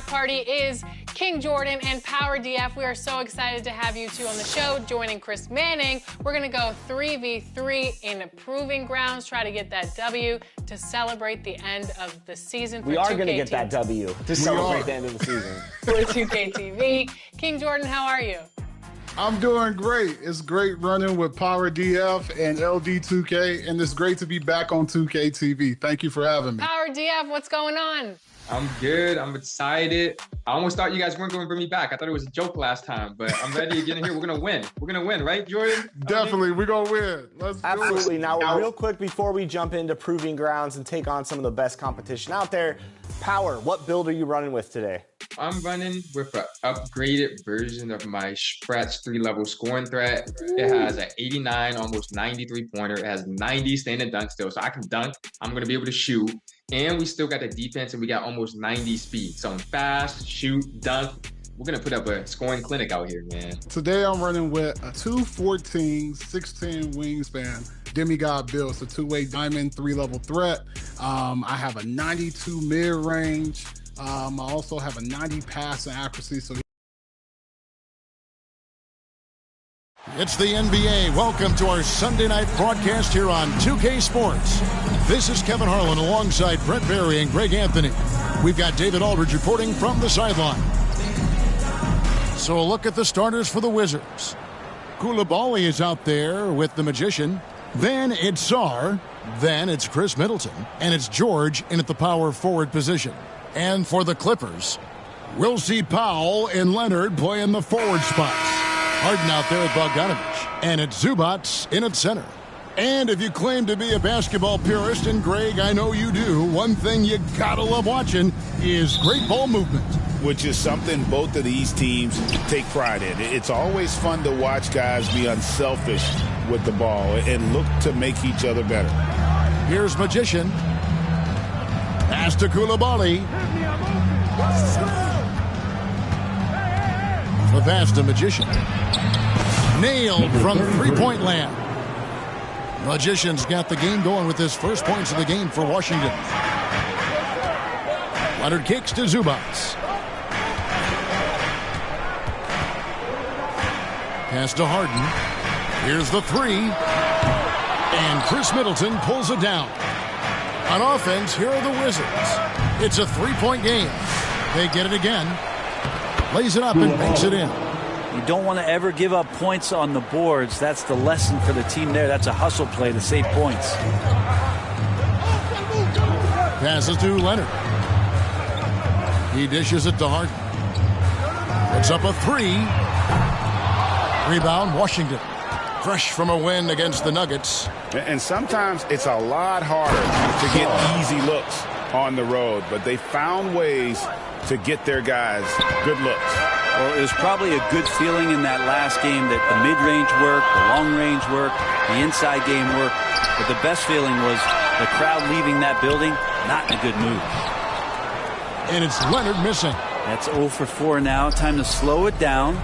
party is King Jordan and Power DF. We are so excited to have you two on the show. Joining Chris Manning, we're going to go 3v3 in proving grounds, try to get that W to celebrate the end of the season for 2K. We are going to get that W to celebrate the end of the season. For 2K TV. King Jordan, how are you? I'm doing great. It's great running with Power DF and LD2K, and it's great to be back on 2K TV. Thank you for having me. Power DF, what's going on? I'm good. I'm excited. I almost thought you guys weren't going to bring me back. I thought it was a joke last time, but I'm ready to get in here. We're going to win. We're going to win, right, Jordan? Definitely. We're going to win. Let's do it. Absolutely. Now, real quick before we jump into proving grounds and take on some of the best competition out there, Power, what build are you running with today? I'm running with an upgraded version of my Stretch 3-level scoring threat. It has an 89, almost 93 pointer. It has 90 standing dunk still, so I can dunk. I'm going to be able to shoot. And we still got the defense, and we got almost 90 speed. So I'm fast, shoot, dunk. We're going to put up a scoring clinic out here, man. Today I'm running with a 214, 6'10 wingspan demigod build. It's a two-way diamond 3-level threat. I have a 92 mid-range. I also have a 90 pass and accuracy. So it's the NBA. Welcome to our Sunday night broadcast here on 2K Sports. This is Kevin Harlan alongside Brett Berry and Greg Anthony. We've got David Aldridge reporting from the sideline. So a look at the starters for the Wizards. Koulibaly is out there with the Magician. Then it's Czar. Then it's Chris Middleton. And it's George in at the power forward position. And for the Clippers, we'll see Powell and Leonard play in the forward spots. Harden out there at Bogdanovich. And it's Zubats in at center. And if you claim to be a basketball purist, and Greg, I know you do, one thing you gotta love watching is great ball movement. Which is something both of these teams take pride in. It's always fun to watch guys be unselfish with the ball and look to make each other better. Here's Magician. Pass to Koulibaly. The pass to Magician. Nailed from three-point land. Magician's got the game going with his first points of the game for Washington. Leonard kicks to Zubats. Pass to Harden. Here's the three. And Chris Middleton pulls it down. On offense, here are the Wizards. It's a three-point game. They get it again. Lays it up and makes it in. You don't want to ever give up points on the boards. That's the lesson for the team there. That's a hustle play to save points. Passes to Leonard. He dishes it to Harden. Puts up a three. Rebound, Washington. Fresh from a win against the Nuggets. And sometimes it's a lot harder to get easy looks on the road, but they found ways to get their guys good looks. Well, it was probably a good feeling in that last game that the mid-range worked, the long-range worked, the inside game worked, but the best feeling was the crowd leaving that building, not in a good mood. And it's Leonard missing. That's 0 for 4 now. Time to slow it down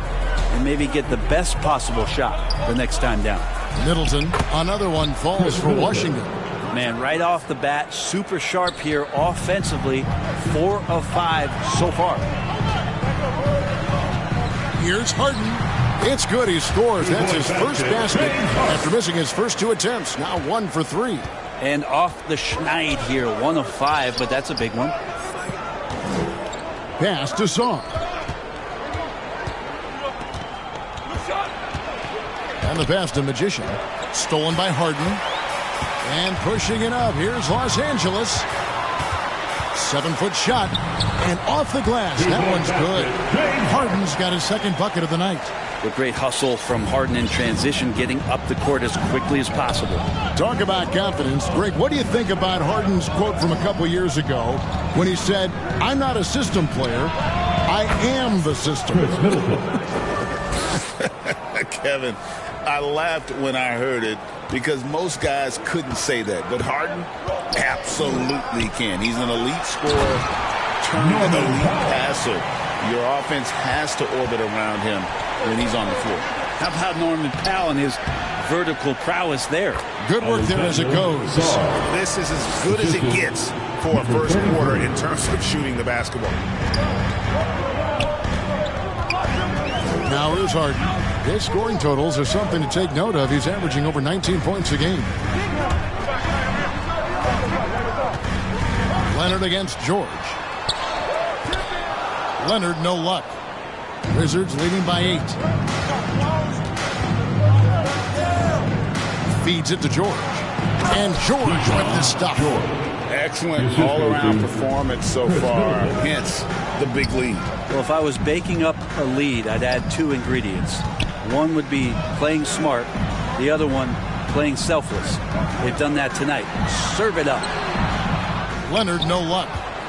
and maybe get the best possible shot the next time down. Middleton, another one falls for Washington. Man, right off the bat, super sharp here offensively. 4 of 5 so far. Here's Harden. It's good. He scores. That's his first basket after missing his first 2 attempts. Now 1 for 3. And off the schneid here. 1 of 5, but that's a big one. Pass to Song. And the pass to Magician. Stolen by Harden. And pushing it up. Here's Los Angeles. 7-foot shot. And off the glass. That one's good. Harden's got his second bucket of the night. A great hustle from Harden in transition, getting up the court as quickly as possible. Talk about confidence. Greg, what do you think about Harden's quote from a couple years ago when he said, "I'm not a system player. I am the system." Kevin, I laughed when I heard it because most guys couldn't say that. But Harden absolutely can. He's an elite scorer, turned an elite passer. Your offense has to orbit around him when he's on the floor. How about Norman Powell and his vertical prowess there? Good work there as it goes. This is as good as it gets for a first quarter in terms of shooting the basketball. Now here's Harden. His scoring totals are something to take note of. He's averaging over 19 points a game. Leonard against George. Leonard, no luck. Wizards leading by 8. Feeds it to George. And George with the stop. Excellent all-around performance so far, hence the big lead. Well, if I was baking up a lead, I'd add 2 ingredients. One would be playing smart. The other one, playing selfless. They've done that tonight. Serve it up. Leonard, no luck.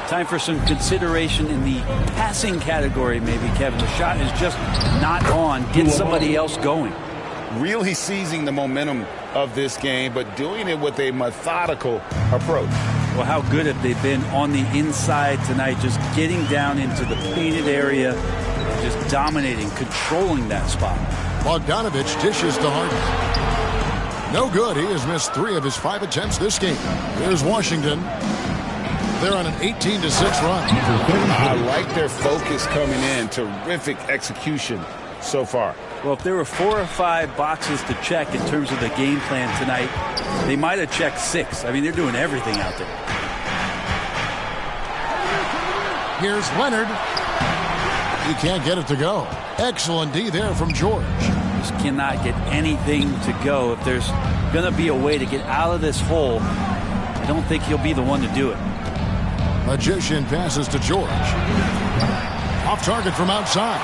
Time for some consideration in the passing category, maybe, Kevin. The shot is just not on. Get somebody else going. Really seizing the momentum of this game, but doing it with a methodical approach. Well, how good have they been on the inside tonight, just getting down into the painted area, and just dominating, controlling that spot. Bogdanovich dishes to Harden. No good. He has missed 3 of his 5 attempts this game. Here's Washington. They're on an 18-6 run. I like their focus coming in. Terrific execution so far. Well, if there were 4 or 5 boxes to check in terms of the game plan tonight, they might have checked 6. I mean, they're doing everything out there. Here's Leonard. He can't get it to go. Excellent D there from George. Just cannot get anything to go. If there's going to be a way to get out of this hole, I don't think he'll be the one to do it. Magician passes to George. Off target from outside.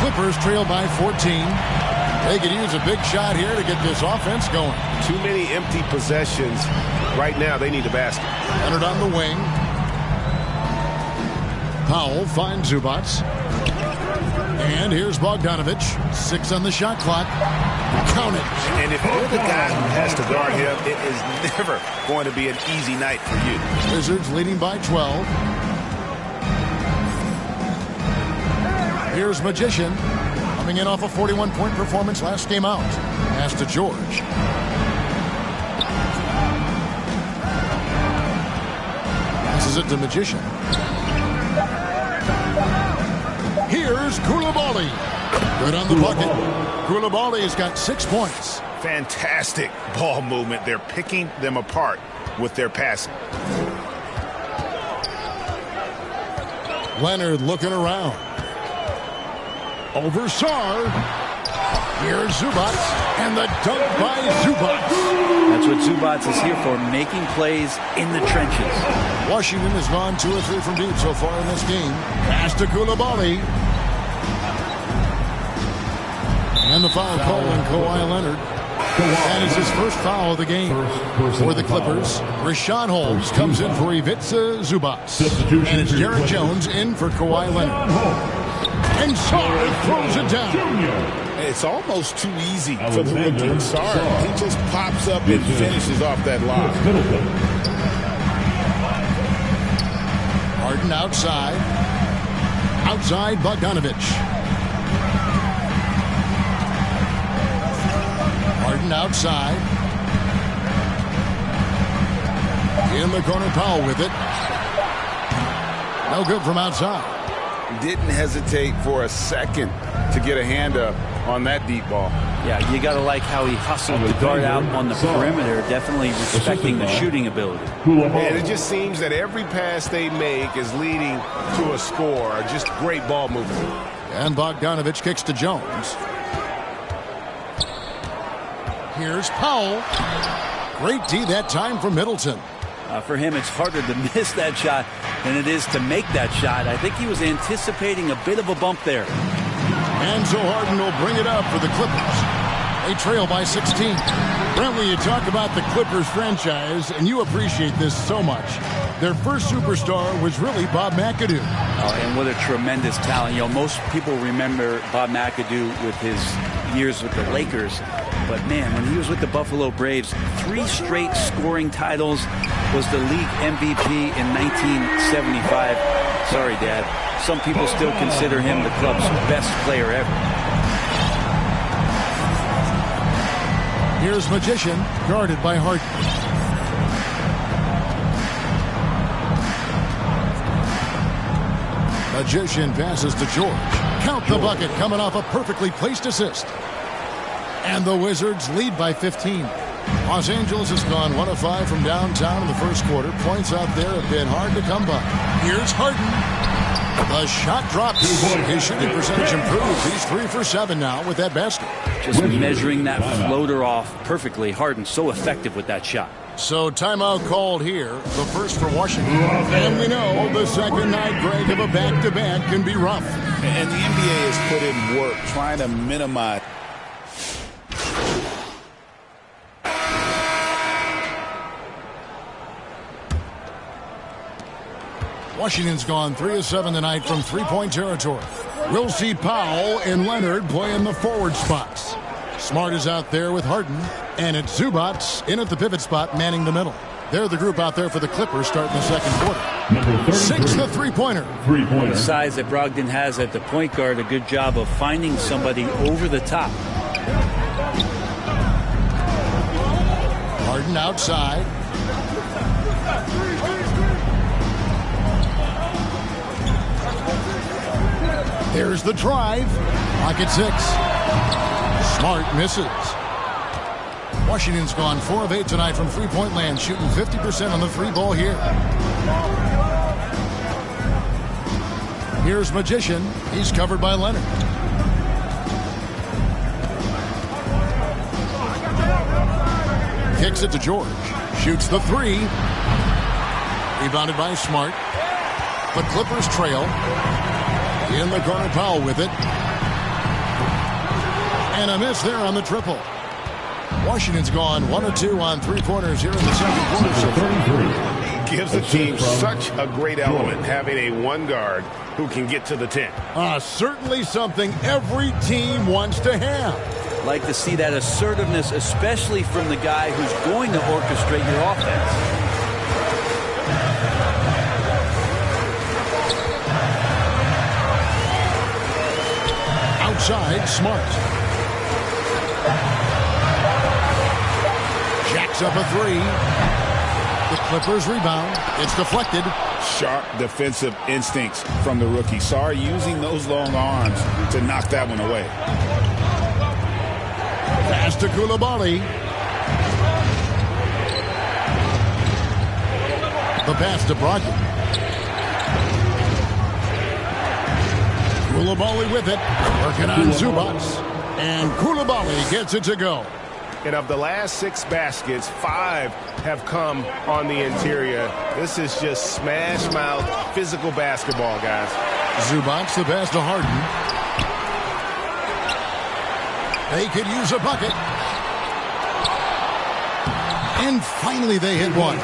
Clippers trail by 14. They could use a big shot here to get this offense going. Too many empty possessions. Right now, they need a basket. Leonard on the wing. Powell finds Zubats. And here's Bogdanovich. 6 on the shot clock. Count it. And if you're the guy who has to guard him, it is never going to be an easy night for you. Wizards leading by 12. Here's Magician. Coming in off a 41-point performance last game out. Pass to George. Passes it to Magician. Here's Koulibaly. Good on the bucket. Koulibaly's got 6 points. Fantastic ball movement. They're picking them apart with their passing. Leonard looking around. Over Sarr. Here's Zubats. And the dunk by Zubats. That's what Zubats is here for, making plays in the trenches. Washington has gone 2 or 3 from deep so far in this game. Pass to Koulibaly. And the foul call on Kawhi Leonard. That is his first foul of the game for the Clippers. Rashawn Holmes comes in for Ivica Zubats. And it's Derek Jones in for Kawhi Leonard. And Sarr throws it down. It's almost too easy for the rookie. Sarr, he just pops up and finishes off that lob. Harden outside. Outside Bogdanovich. Harden outside. In the corner, Powell with it. No good from outside. Didn't hesitate for a second to get a hand up on that deep ball. Yeah, you got to like how he hustled the guard out on the perimeter, definitely respecting the shooting ability. And it just seems that every pass they make is leading to a score. Just great ball movement. And Bogdanovich kicks to Jones. Here's Powell. Great D that time from Middleton. For him, it's harder to miss that shot than it is to make that shot. I think he was anticipating a bit of a bump there. And so Harden will bring it up for the Clippers. They trail by 16. Brent, you talk about the Clippers franchise, and you appreciate this so much. Their first superstar was really Bob McAdoo. And what a tremendous talent. You know, most people remember Bob McAdoo with his years with the Lakers. But, man, when he was with the Buffalo Braves, 3 straight scoring titles, was the league MVP in 1975. Sorry, Dad. Some people still consider him the club's best player ever. Here's Magician, guarded by Harden. Magician passes to George. Count the bucket coming off a perfectly placed assist. And the Wizards lead by 15. Los Angeles has gone 1 of 5 from downtown in the first quarter. Points out there have been hard to come by. Here's Harden. The shot drops. His shooting percentage improves. He's 3 for 7 now with that basket. Just measuring that floater off perfectly. Harden so effective with that shot. So timeout called here, the first for Washington. And we know the second night, Greg, of a back-to-back can be rough. And the NBA has put in work trying to minimize. Washington's gone 3 of 7 tonight from three-point territory. We'll see Powell and Leonard play in the forward spots. Smart is out there with Harden, and it's Zubats in at the pivot spot, manning the middle. They're the group out there for the Clippers starting the second quarter. 6 the three-pointer. The size that Brogdon has at the point guard, a good job of finding somebody over the top. Harden outside. There's the drive. Clock at 6. Smart misses. Washington's gone 4 of 8 tonight from three-point land, shooting 50% on the three ball here. Here's Magician. He's covered by Leonard. Kicks it to George. Shoots the 3. Rebounded by Smart. The Clippers trail. In the corner, Powell with it. And a miss there on the triple. Washington's gone 1 of 2 on three-pointers here in the second quarter. So 33. Gives the team such a great element, having a one guard who can get to the 10. Certainly something every team wants to have. Like to see that assertiveness, especially from the guy who's going to orchestrate your offense. Outside, Smart. Jacks up a 3. The Clippers rebound. It's deflected. Sharp defensive instincts from the rookie. Sarr using those long arms to knock that one away. Pass to Koulibaly. The pass to Brogdon. Koulibaly with it. Working on Zubats. And Koulibaly gets it to go. And of the last 6 baskets, 5 have come on the interior. This is just smash mouth physical basketball, guys. Zubats the pass to Harden. They could use a bucket. And finally they hit one.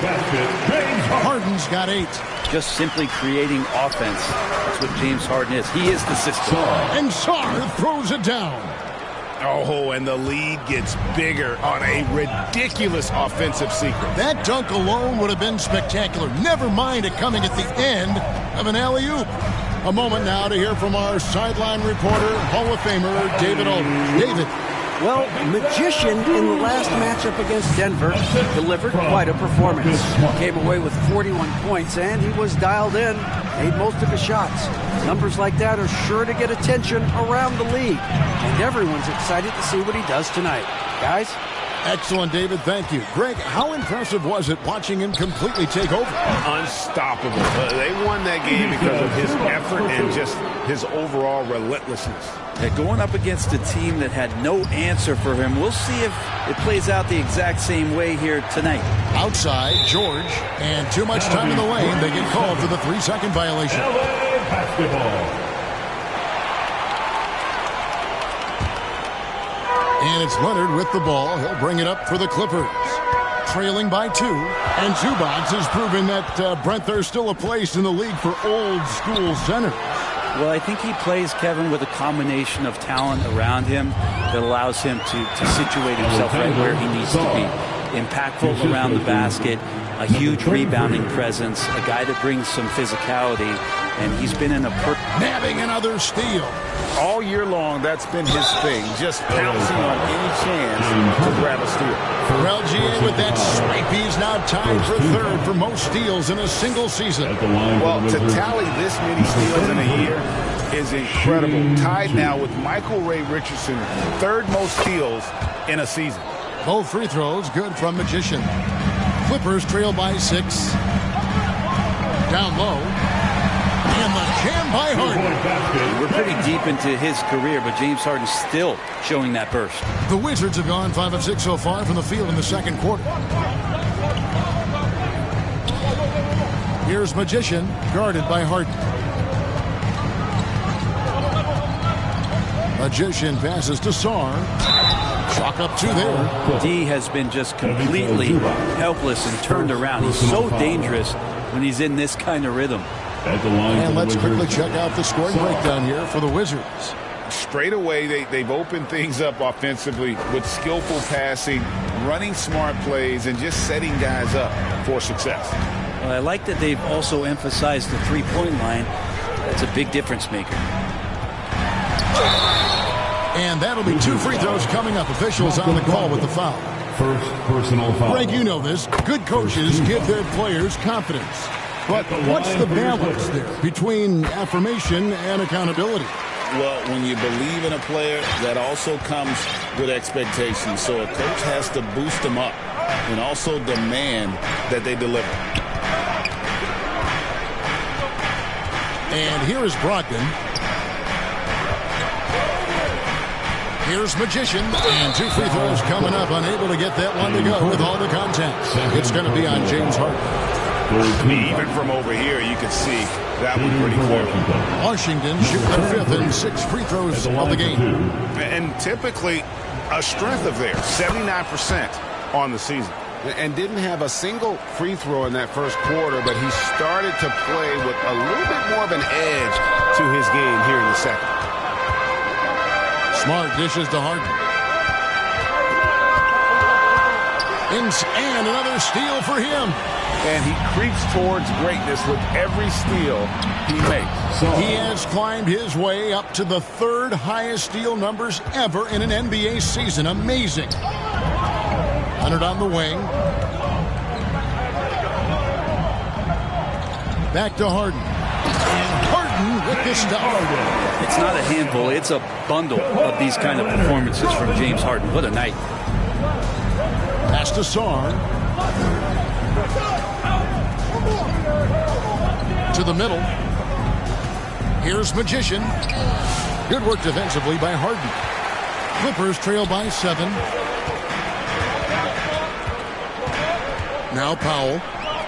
Harden's got 8. Just simply creating offense. That's what James Harden is. He is the system. And Sarr throws it down. Oh, and the lead gets bigger on a ridiculous offensive sequence. That dunk alone would have been spectacular. Never mind it coming at the end of an alley-oop. A moment now to hear from our sideline reporter, Hall of Famer, David Aldridge. David. Well, Magician in the last matchup against Denver delivered quite a performance. Came away with 41 points, and he was dialed in, made most of his shots. Numbers like that are sure to get attention around the league, and everyone's excited to see what he does tonight. Guys? Excellent, David. Thank you. Greg, how impressive was it watching him completely take over? Unstoppable. They won that game because of his effort and just his overall relentlessness. Going up against a team that had no answer for him, we'll see if it plays out the exact same way here tonight. Outside, George, and too much time in the lane. They get called for the 3-second violation. And it's Leonard with the ball. He'll bring it up for the Clippers. Trailing by 2. And Zubats has proven that, Brent, there's still a place in the league for old-school centers. Well, I think he plays, Kevin, with a combination of talent around him that allows him to situate himself right where he needs to be. Impactful around the basket, a huge rebounding presence, a guy that brings some physicality, and he's been in a nabbing another steal. All year long, that's been his thing, just pouncing on any chance to grab a steal. LGA with that swipe, he's now tied for third for most steals in a single season. Well, to tally this many steals in a year is incredible. Tied now with Michael Ray Richardson, third most steals in a season. Both free throws good from Magician. Clippers trail by 6. Down low. And the jam by Harden. We're pretty deep into his career, but James Harden's still showing that burst. The Wizards have gone 5 of 6 so far from the field in the second quarter. Here's Magician, guarded by Harden. Magician passes to Sarr. Chalk up 2 there. D has been just completely helpless and turned around. He's so dangerous when he's in this kind of rhythm. And let's quickly check out the scoring breakdown here for the Wizards. Straight away, they've opened things up offensively with skillful passing, running smart plays, and just setting guys up for success. Well, I like that they've also emphasized the three-point line. That's a big difference maker. And that'll be 2 free throws coming up. Officials on the call with the foul. First personal foul. Greg, you know this. Good coaches give their players confidence. But what's the balance there between affirmation and accountability? Well, when you believe in a player, that also comes with expectations. So a coach has to boost them up and also demand that they deliver. And here is Brogdon. Here's Magician, and 2 free throws coming up, unable to get that one to go with all the contact. It's going to be on James Harden. Even from over here, you can see that one pretty clear. Washington shoot their 5th and 6 free throws of the game. And typically, a strength of theirs, 79% on the season. And didn't have a single free throw in that first quarter, but he started to play with a little bit more of an edge to his game here in the second. Smart dishes to Harden. And another steal for him. And he creeps towards greatness with every steal he makes. He has climbed his way up to the 3rd highest steal numbers ever in an NBA season. Amazing. Leonard on the wing. Back to Harden. And Harden with the stuff. It's not a handful, it's a bundle of these kind of performances from James Harden. What a night. Pass to Sarr. To the middle. Here's Magician. Good work defensively by Harden. Clippers trail by 7. Now Powell.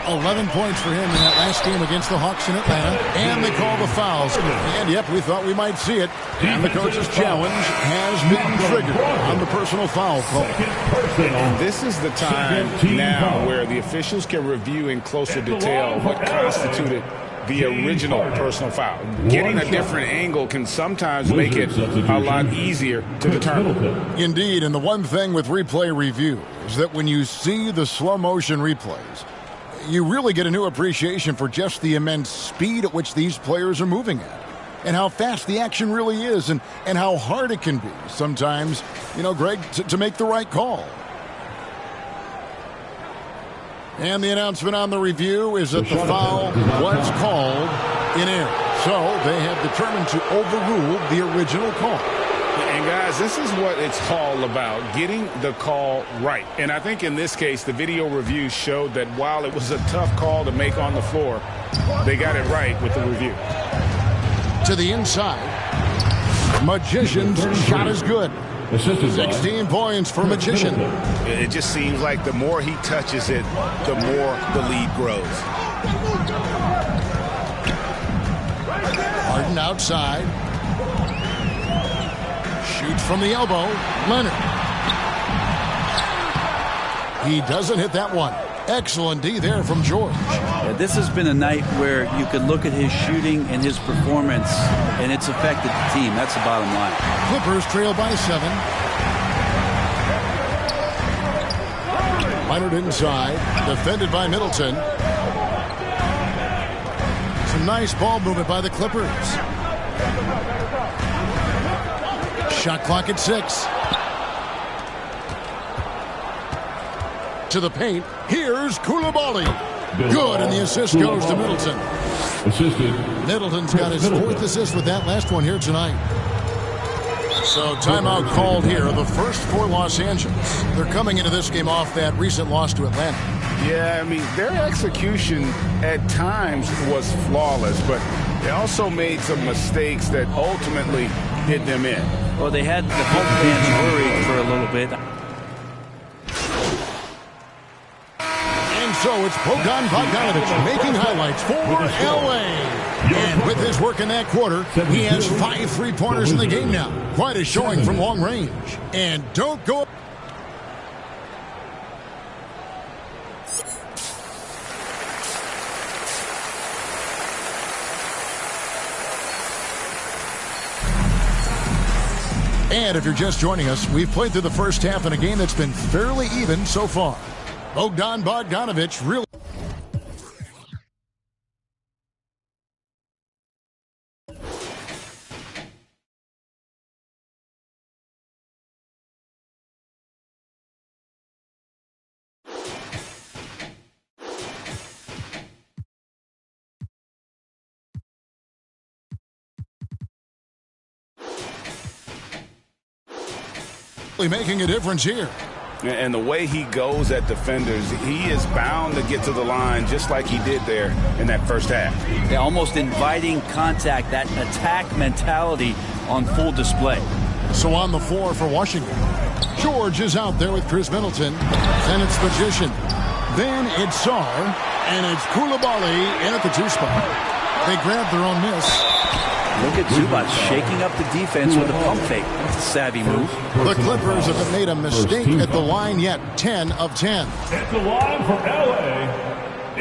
11 points for him in that last game against the Hawks in Atlanta. And they call the fouls. And yep, we thought we might see it. And the coach's challenge has been triggered on the personal foul call. And this is the time now where the officials can review in closer detail what constituted the original personal foul. Getting a different angle can sometimes make it a lot easier to determine. Indeed, and the one thing with replay review is that when you see the slow motion replays, you really get a new appreciation for just the immense speed at which these players are moving at, and how fast the action really is, and how hard it can be sometimes, you know, Greg, to make the right call. And the announcement on the review is that the foul was called in error. So they have determined to overrule the original call. And guys, this is what it's all about, getting the call right. And I think in this case, the video review showed that while it was a tough call to make on the floor, they got it right with the review. To the inside. Magician's shot is good. 16 points for Magician. It just seems like the more he touches it, the more the lead grows. Harden outside. Shoots from the elbow. Leonard. He doesn't hit that one. Excellent D there from George. Yeah, this has been a night where you could look at his shooting and his performance, and it's affected the team. That's the bottom line. Clippers trail by 7. Leonard inside, defended by Middleton. Some nice ball movement by the Clippers. Shot clock at 6. To the paint. Here's Koulibaly. Good, and the assist goes to Middleton. Assisted. Middleton's got his 4th assist with that last one here tonight. So timeout called here. The first for Los Angeles. They're coming into this game off that recent loss to Atlanta. Yeah, I mean, their execution at times was flawless, but they also made some mistakes that ultimately hit them in. Well, they had the home fans worried for a little bit. And so it's Bogdan Bogdanovic making highlights for L.A. And with his work in that quarter, he has 5 3-pointers in the game now. Quite a showing from long range. And don't go... And if you're just joining us, we've played through the first half in a game that's been fairly even so far. Bogdan Bogdanovic really... making a difference here. And the way he goes at defenders, he is bound to get to the line just like he did there in that first half. Yeah, almost inviting contact, that attack mentality on full display. So on the floor for Washington, George is out there with Chris Middleton. Then it's Magician. Then it's Sar. And it's Koulibaly in at the 2 spot. They grab their own miss. Look at Zubac shaking up the defense with a pump fake. That's a savvy move. The Clippers haven't made a mistake at the line yet. 10 of 10. At the line for LA,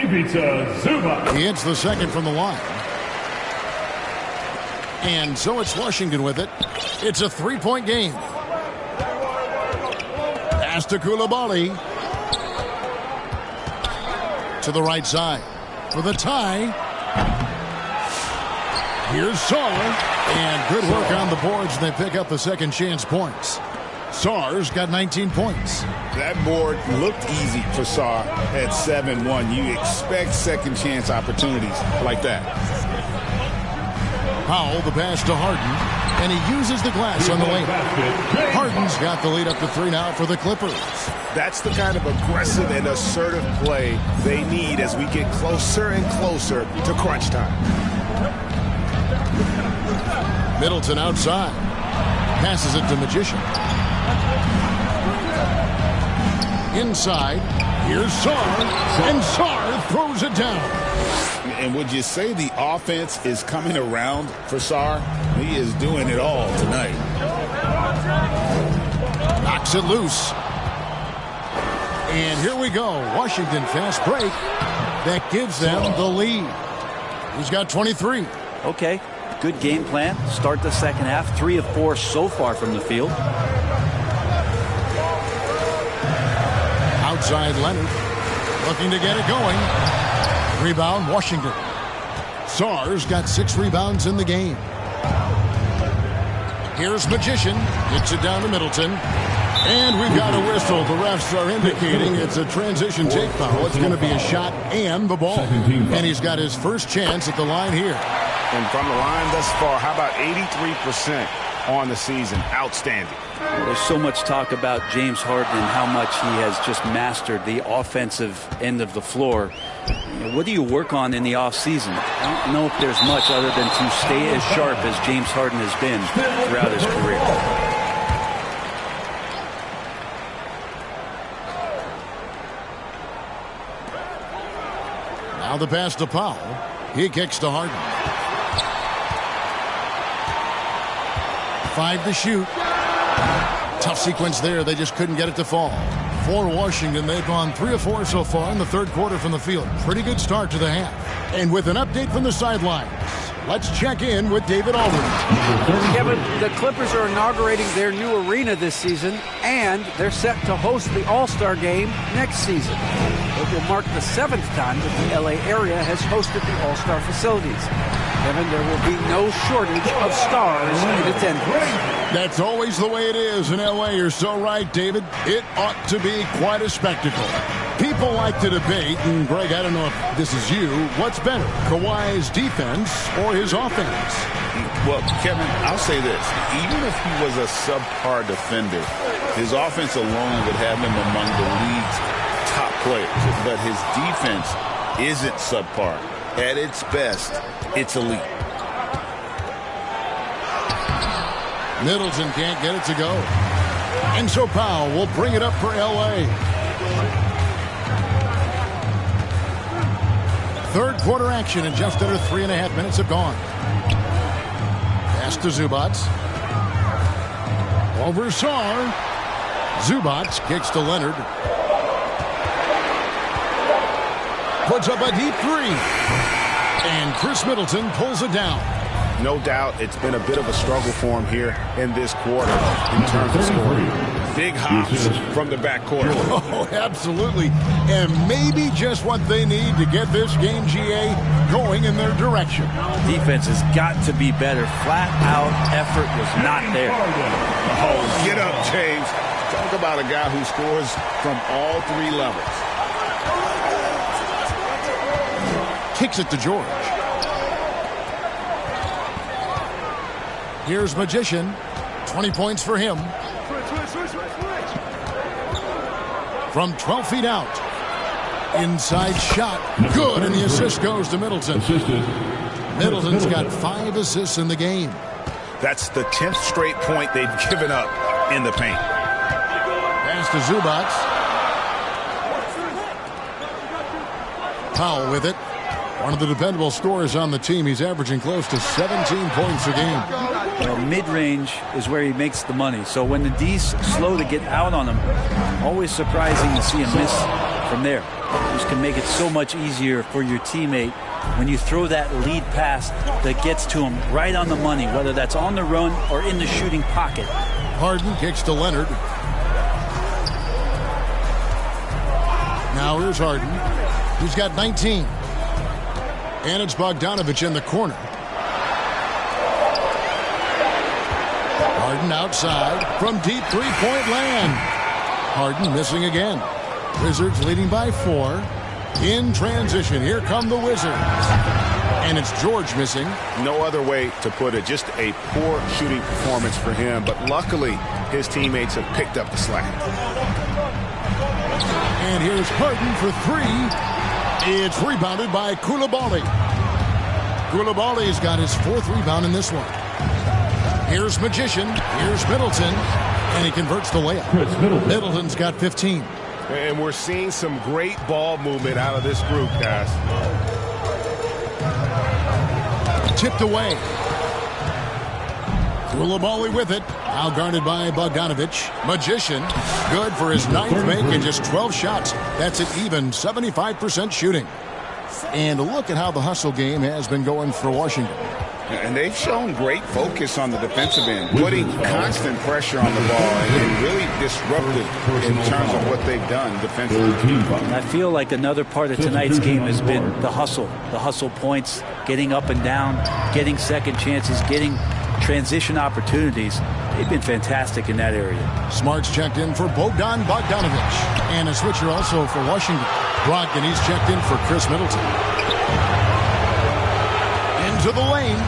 Ivica Zubac. He hits the second from the line. And so it's Washington with it. It's a 3-point game. Pass to Koulibaly. To the right side. For the tie. Here's Sar, and good work on the boards, and they pick up the second chance points. Sar's got 19 points. That board looked easy for Sar at 7-1. You expect second chance opportunities like that. Powell, the pass to Harden, and he uses the glass on the lane. Harden's got the lead up to 3 now for the Clippers. That's the kind of aggressive and assertive play they need as we get closer and closer to crunch time. Middleton outside. Passes it to Magician. Inside. Here's Sar. And Sar throws it down. And would you say the offense is coming around for Sar? He is doing it all tonight. Knocks it loose. And here we go. Washington fast break. That gives them the lead. He's got 23. Okay. Good game plan. Start the second half. 3 of 4 so far from the field. Outside Leonard. Looking to get it going. Rebound Washington. Sar's got 6 rebounds in the game. Here's Magician. Gets it down to Middleton. And we've got a whistle. The refs are indicating it's a transition take foul. It's going to be a shot and the ball. And he's got his first chance at the line here. And from the line thus far, how about 83% on the season? Outstanding. Well, there's so much talk about James Harden and how much he has just mastered the offensive end of the floor. What do you work on in the offseason? I don't know if there's much other than to stay as sharp as James Harden has been throughout his career. Now the pass to Powell. He kicks to Harden. 5 to shoot. Tough sequence there. They just couldn't get it to fall. For Washington, they've gone 3 of 4 so far in the third quarter from the field. Pretty good start to the half. And with an update from the sidelines, Let's check in with David Aldridge. Kevin, the Clippers are inaugurating their new arena this season, and they're set to host the All-Star Game next season. It will mark the 7th time that the LA area has hosted the All-Star facilities. Kevin, there will be no shortage of stars in attendance. That's always the way it is in LA. You're so right, David. It ought to be quite a spectacle. People like to debate, and Greg, I don't know if this is you, what's better, Kawhi's defense or his offense? Well, Kevin, I'll say this. Even if he was a subpar defender, his offense alone would have him among the league's top players. But his defense isn't subpar. At its best, it's elite. Middleton can't get it to go. And so Powell will bring it up for L.A. Third quarter action, and just under 3.5 minutes have gone. Pass to Zubac. Over Sarr. Zubac kicks to Leonard. Puts up a deep three. And Chris Middleton pulls it down. No doubt it's been a bit of a struggle for him here in this quarter in terms of scoring. Big hops from the backcourt. Oh, absolutely. And maybe just what they need to get this game, GA, going in their direction. Defense has got to be better. Flat out effort was not there. Oh, get up, James. Talk about a guy who scores from all three levels. Kicks it to George. Here's Magician. 20 points for him. From 12 feet out. Inside shot. Good, and the assist goes to Middleton. Middleton's got 5 assists in the game. That's the 10th straight point they've given up in the paint. Pass to Zubac. Powell with it. One of the dependable scorers on the team. He's averaging close to 17 points a game. Well, mid-range is where he makes the money. So when the D's slow to get out on him, always surprising to see him miss from there. This can make it so much easier for your teammate when you throw that lead pass that gets to him right on the money, whether that's on the run or in the shooting pocket. Harden kicks to Leonard. Now here's Harden. He's got 19. And it's Bogdanovich in the corner. Harden outside from deep three-point land. Harden missing again. Wizards leading by 4. In transition, here come the Wizards. And it's George missing. No other way to put it. Just a poor shooting performance for him. But luckily, his teammates have picked up the slack. And here's Harden for 3. It's rebounded by Koulibaly. Koulibaly's got his 4th rebound in this one. Here's Magician. Here's Middleton. And he converts the layup. Middleton's got 15. And we're seeing some great ball movement out of this group, guys. Tipped away. Koulibaly with it. Now guarded by Bogdanovich. Magician. Good for his 9th make and just 12 shots. That's an even 75% shooting. And look at how the hustle game has been going for Washington. And they've shown great focus on the defensive end, putting constant pressure on the ball and really disruptive in terms of what they've done defensively. I feel like another part of tonight's game has been the hustle points, getting up and down, getting second chances, getting transition opportunities. They've been fantastic in that area. Smart's checked in for Bogdanovich. And a switcher also for Washington. Brogdon, he's checked in for Chris Middleton. Into the lane.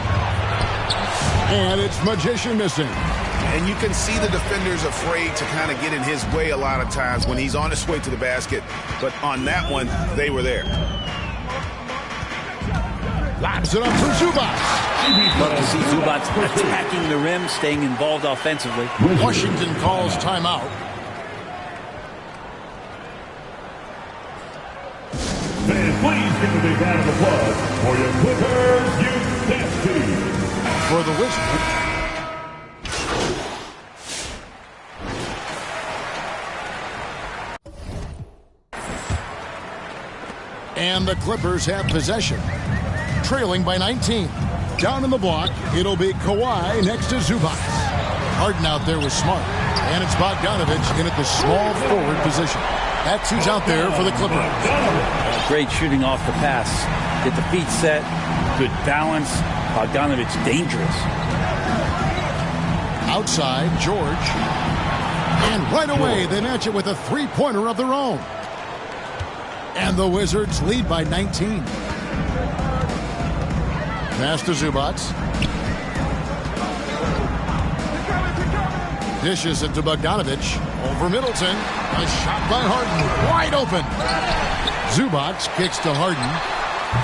And it's Magician missing. And you can see the defenders afraid to kind of get in his way a lot of times when he's on his way to the basket. But on that one, they were there. Lobs it up for Zubac. Love to see Zubac attacking the rim, staying involved offensively. Washington calls timeout. And please give a big round of applause for your Clippers youth dance team. For the Wizards. And the Clippers have possession, trailing by 19. Down in the block, it'll be Kawhi next to Zubac. Harden out there with Smart. And it's Bogdanovich in at the small forward position. That's who's out there for the Clippers. Great shooting off the pass. Get the feet set. Good balance. Bogdanovich dangerous. Outside, George. And right away, they match it with a three-pointer of their own. And the Wizards lead by 19. Pass to Zubac. Dishes it to Bogdanovich. Over Middleton. A shot by Harden. Wide open. Zubac kicks to Harden.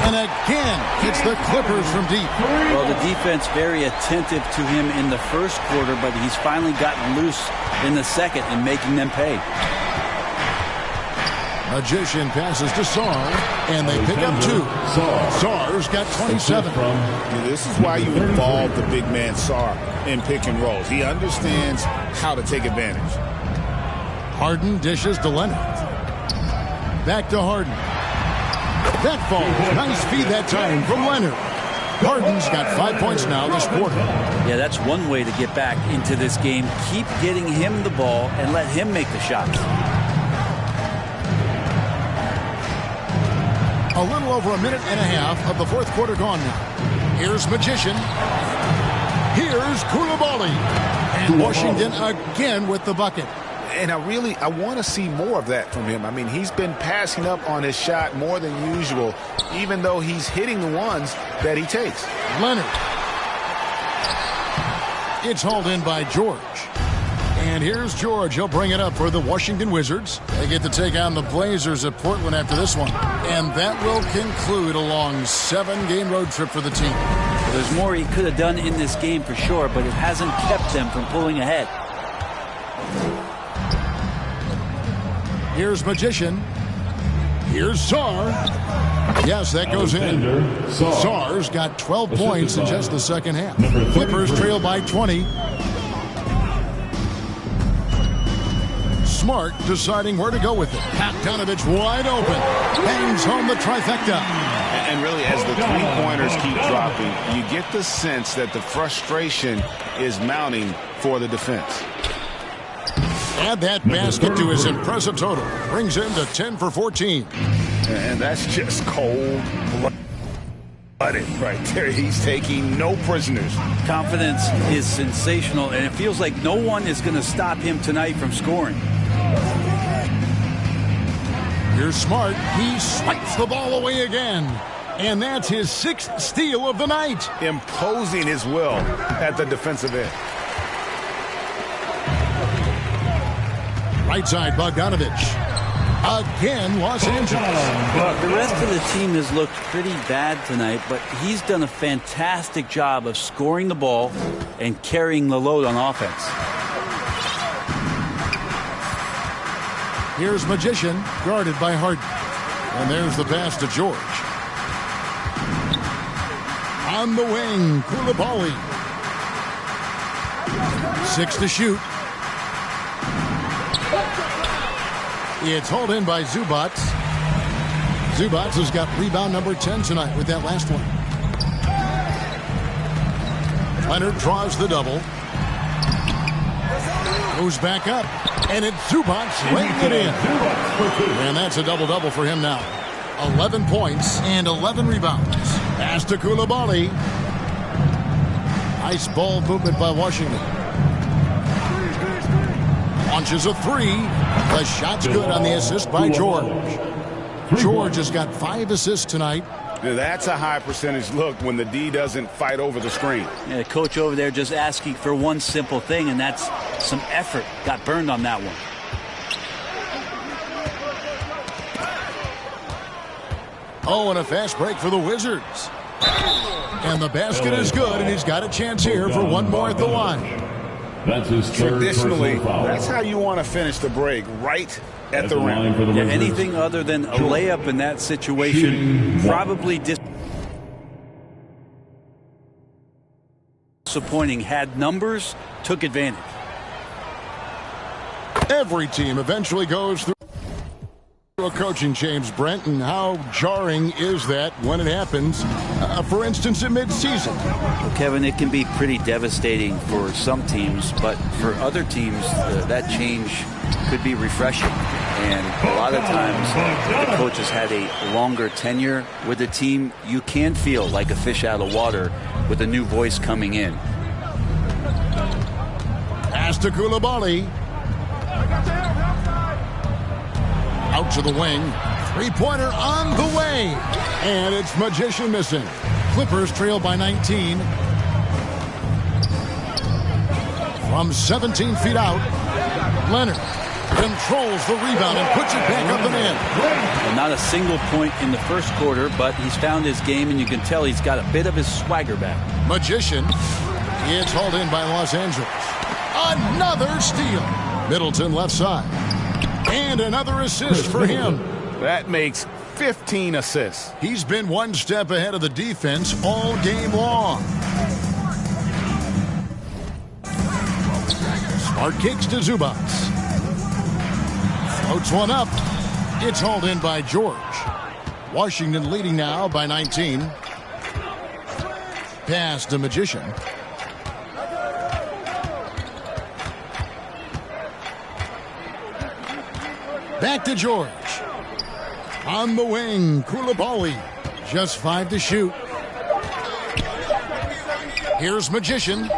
And again, it's the Clippers from deep. Well, the defense very attentive to him in the first quarter, but he's finally gotten loose in the second and making them pay. Magician passes to Sarr, and they pick up 2. Sarr's got 27. This is why you involve the big man Sarr in pick and rolls. He understands how to take advantage. Harden dishes to Leonard. Back to Harden. That falls. Nice feed that time from Leonard. Harden's got 5 points now this quarter. Yeah, that's one way to get back into this game. Keep getting him the ball and let him make the shots. A little over a minute and a half of the fourth quarter gone now. Here's Magician. Here's Koulibaly. And Washington again with the bucket. And I want to see more of that from him. I mean, he's been passing up on his shot more than usual, even though he's hitting the ones that he takes. Leonard. It's hauled in by George. And here's George. He'll bring it up for the Washington Wizards. They get to take on the Blazers at Portland after this one. And that will conclude a long 7-game road trip for the team. There's more he could have done in this game for sure, but it hasn't kept them from pulling ahead. Here's Magician. Here's Sarr. Yes, that goes in. Sarr's got 12 points in just the second half. Clippers trail by 20. Smart deciding where to go with it. Bogdanovich wide open. Bangs home the trifecta. And really, as the three-pointers keep dropping, you get the sense that the frustration is mounting for the defense. Add that basket to his impressive total. Brings him to 10 for 14. And that's just cold-blooded right there. He's taking no prisoners. Confidence is sensational, and it feels like no one is going to stop him tonight from scoring. Here's Smart. He swipes the ball away again. And that's his 6th steal of the night. Imposing his will at the defensive end. Right side, Bogdanovich. Again, Los Angeles. The rest of the team has looked pretty bad tonight, but he's done a fantastic job of scoring the ball and carrying the load on offense. Here's Magician, guarded by Harden. And there's the pass to George. On the wing, Koulibaly. 6 to shoot. It's hauled in by Zubac. Zubac has got rebound number 10 tonight with that last one. Leonard draws the double. Goes back up. And it's Zubac laying it in. And that's a double-double for him now. 11 points and 11 rebounds. Pass to Koulibaly. Nice ball movement by Washington. Launches a 3. The shot's good on the assist by George. George has got 5 assists tonight. That's a high percentage look when the D doesn't fight over the screen. Yeah, the coach over there just asking for one simple thing, and that's some effort. Got burned on that one. Oh, and a fast break for the Wizards. And the basket is good, and he's got a chance here for one more at the line. That's his third Traditionally, personal foul. that's how you want to finish the break, right at the rim. For the Yeah, Wizards. anything other than a layup in that situation probably disappointing. Had numbers, took advantage. Every team eventually goes through A coaching change, Brent, and how jarring is that when it happens, for instance, in midseason? Well, Kevin, it can be pretty devastating for some teams, but for other teams, that change could be refreshing. And a lot of times, the coach has had a longer tenure with the team. You can feel like a fish out of water with a new voice coming in. Pass to Koulibaly. Out to the wing. Three-pointer on the way. And it's Magician missing. Clippers trail by 19. From 17 feet out, Leonard controls the rebound and puts it back up and in. Well, not a single point in the first quarter, but he's found his game, and you can tell he's got a bit of his swagger back. Magician. It's hauled in by Los Angeles. Another steal. Middleton left side. And another assist for him. That makes 15 assists. He's been one step ahead of the defense all game long. Smart kicks to Zubats. Floats one up. It's hauled in by George. Washington leading now by 19. Pass to Magician. Back to George. On the wing, Koulibaly. Just 5 to shoot. Here's Magician.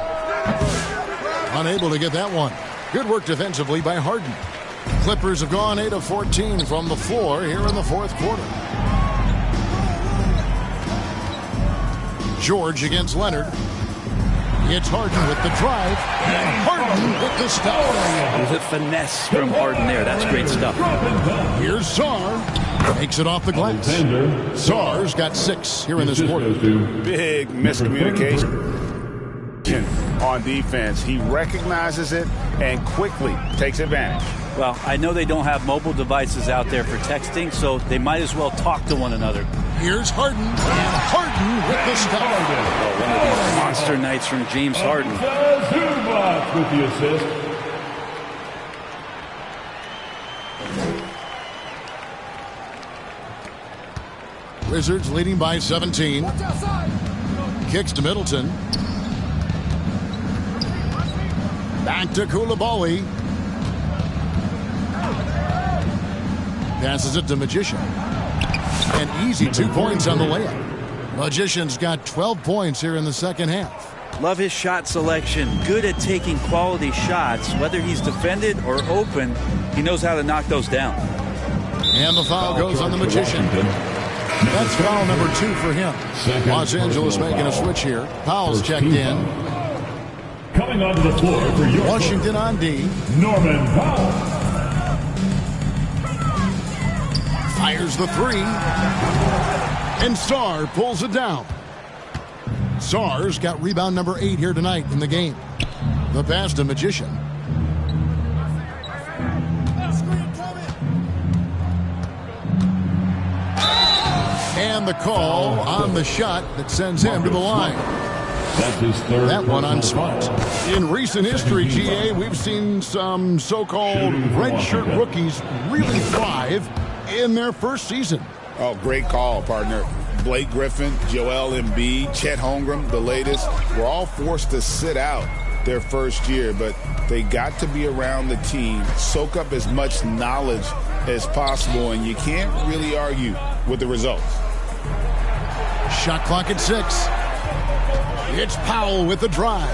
Unable to get that one. Good work defensively by Harden. Clippers have gone 8 of 14 from the floor here in the fourth quarter. George against Leonard. It's Harden with the drive, and Harden with the stop. There's a finesse from Harden there. That's great stuff. Here's Sarr. Makes it off the glass. Sarr's got 6 here in this quarter. Big miscommunication on defense. He recognizes it and quickly takes advantage. Well, I know they don't have mobile devices out there for texting, so they might as well talk to one another. Here's Harden, and Harden with the stop. Oh, one of these monster nights from James Harden. With the assist. Wizards leading by 17. Kicks to Middleton. Back to Koulibaly. Passes it to Magician. An easy 2 points on the layup. Magician's got 12 points here in the second half. Love his shot selection. Good at taking quality shots. Whether he's defended or open, he knows how to knock those down. And the foul goes on the Magician. That's foul number 2 for him. Los Angeles making a switch here. Powell's checked in. Coming onto the floor for your Washington on D. Norman Powell. Fires the 3. And Sarr pulls it down. Sarr's got rebound number 8 here tonight in the game. The pass to Magician. And the call on the shot that sends him to the line. That's his third. That one on Smart. In recent history, GA, we've seen some so-called redshirt rookies really thrive in their first season. Oh, great call, partner. Blake Griffin, Joel Embiid, Chet Holmgren, the latest, were all forced to sit out their first year, but they got to be around the team, soak up as much knowledge as possible, and you can't really argue with the results. Shot clock at 6. It's Powell with the drive.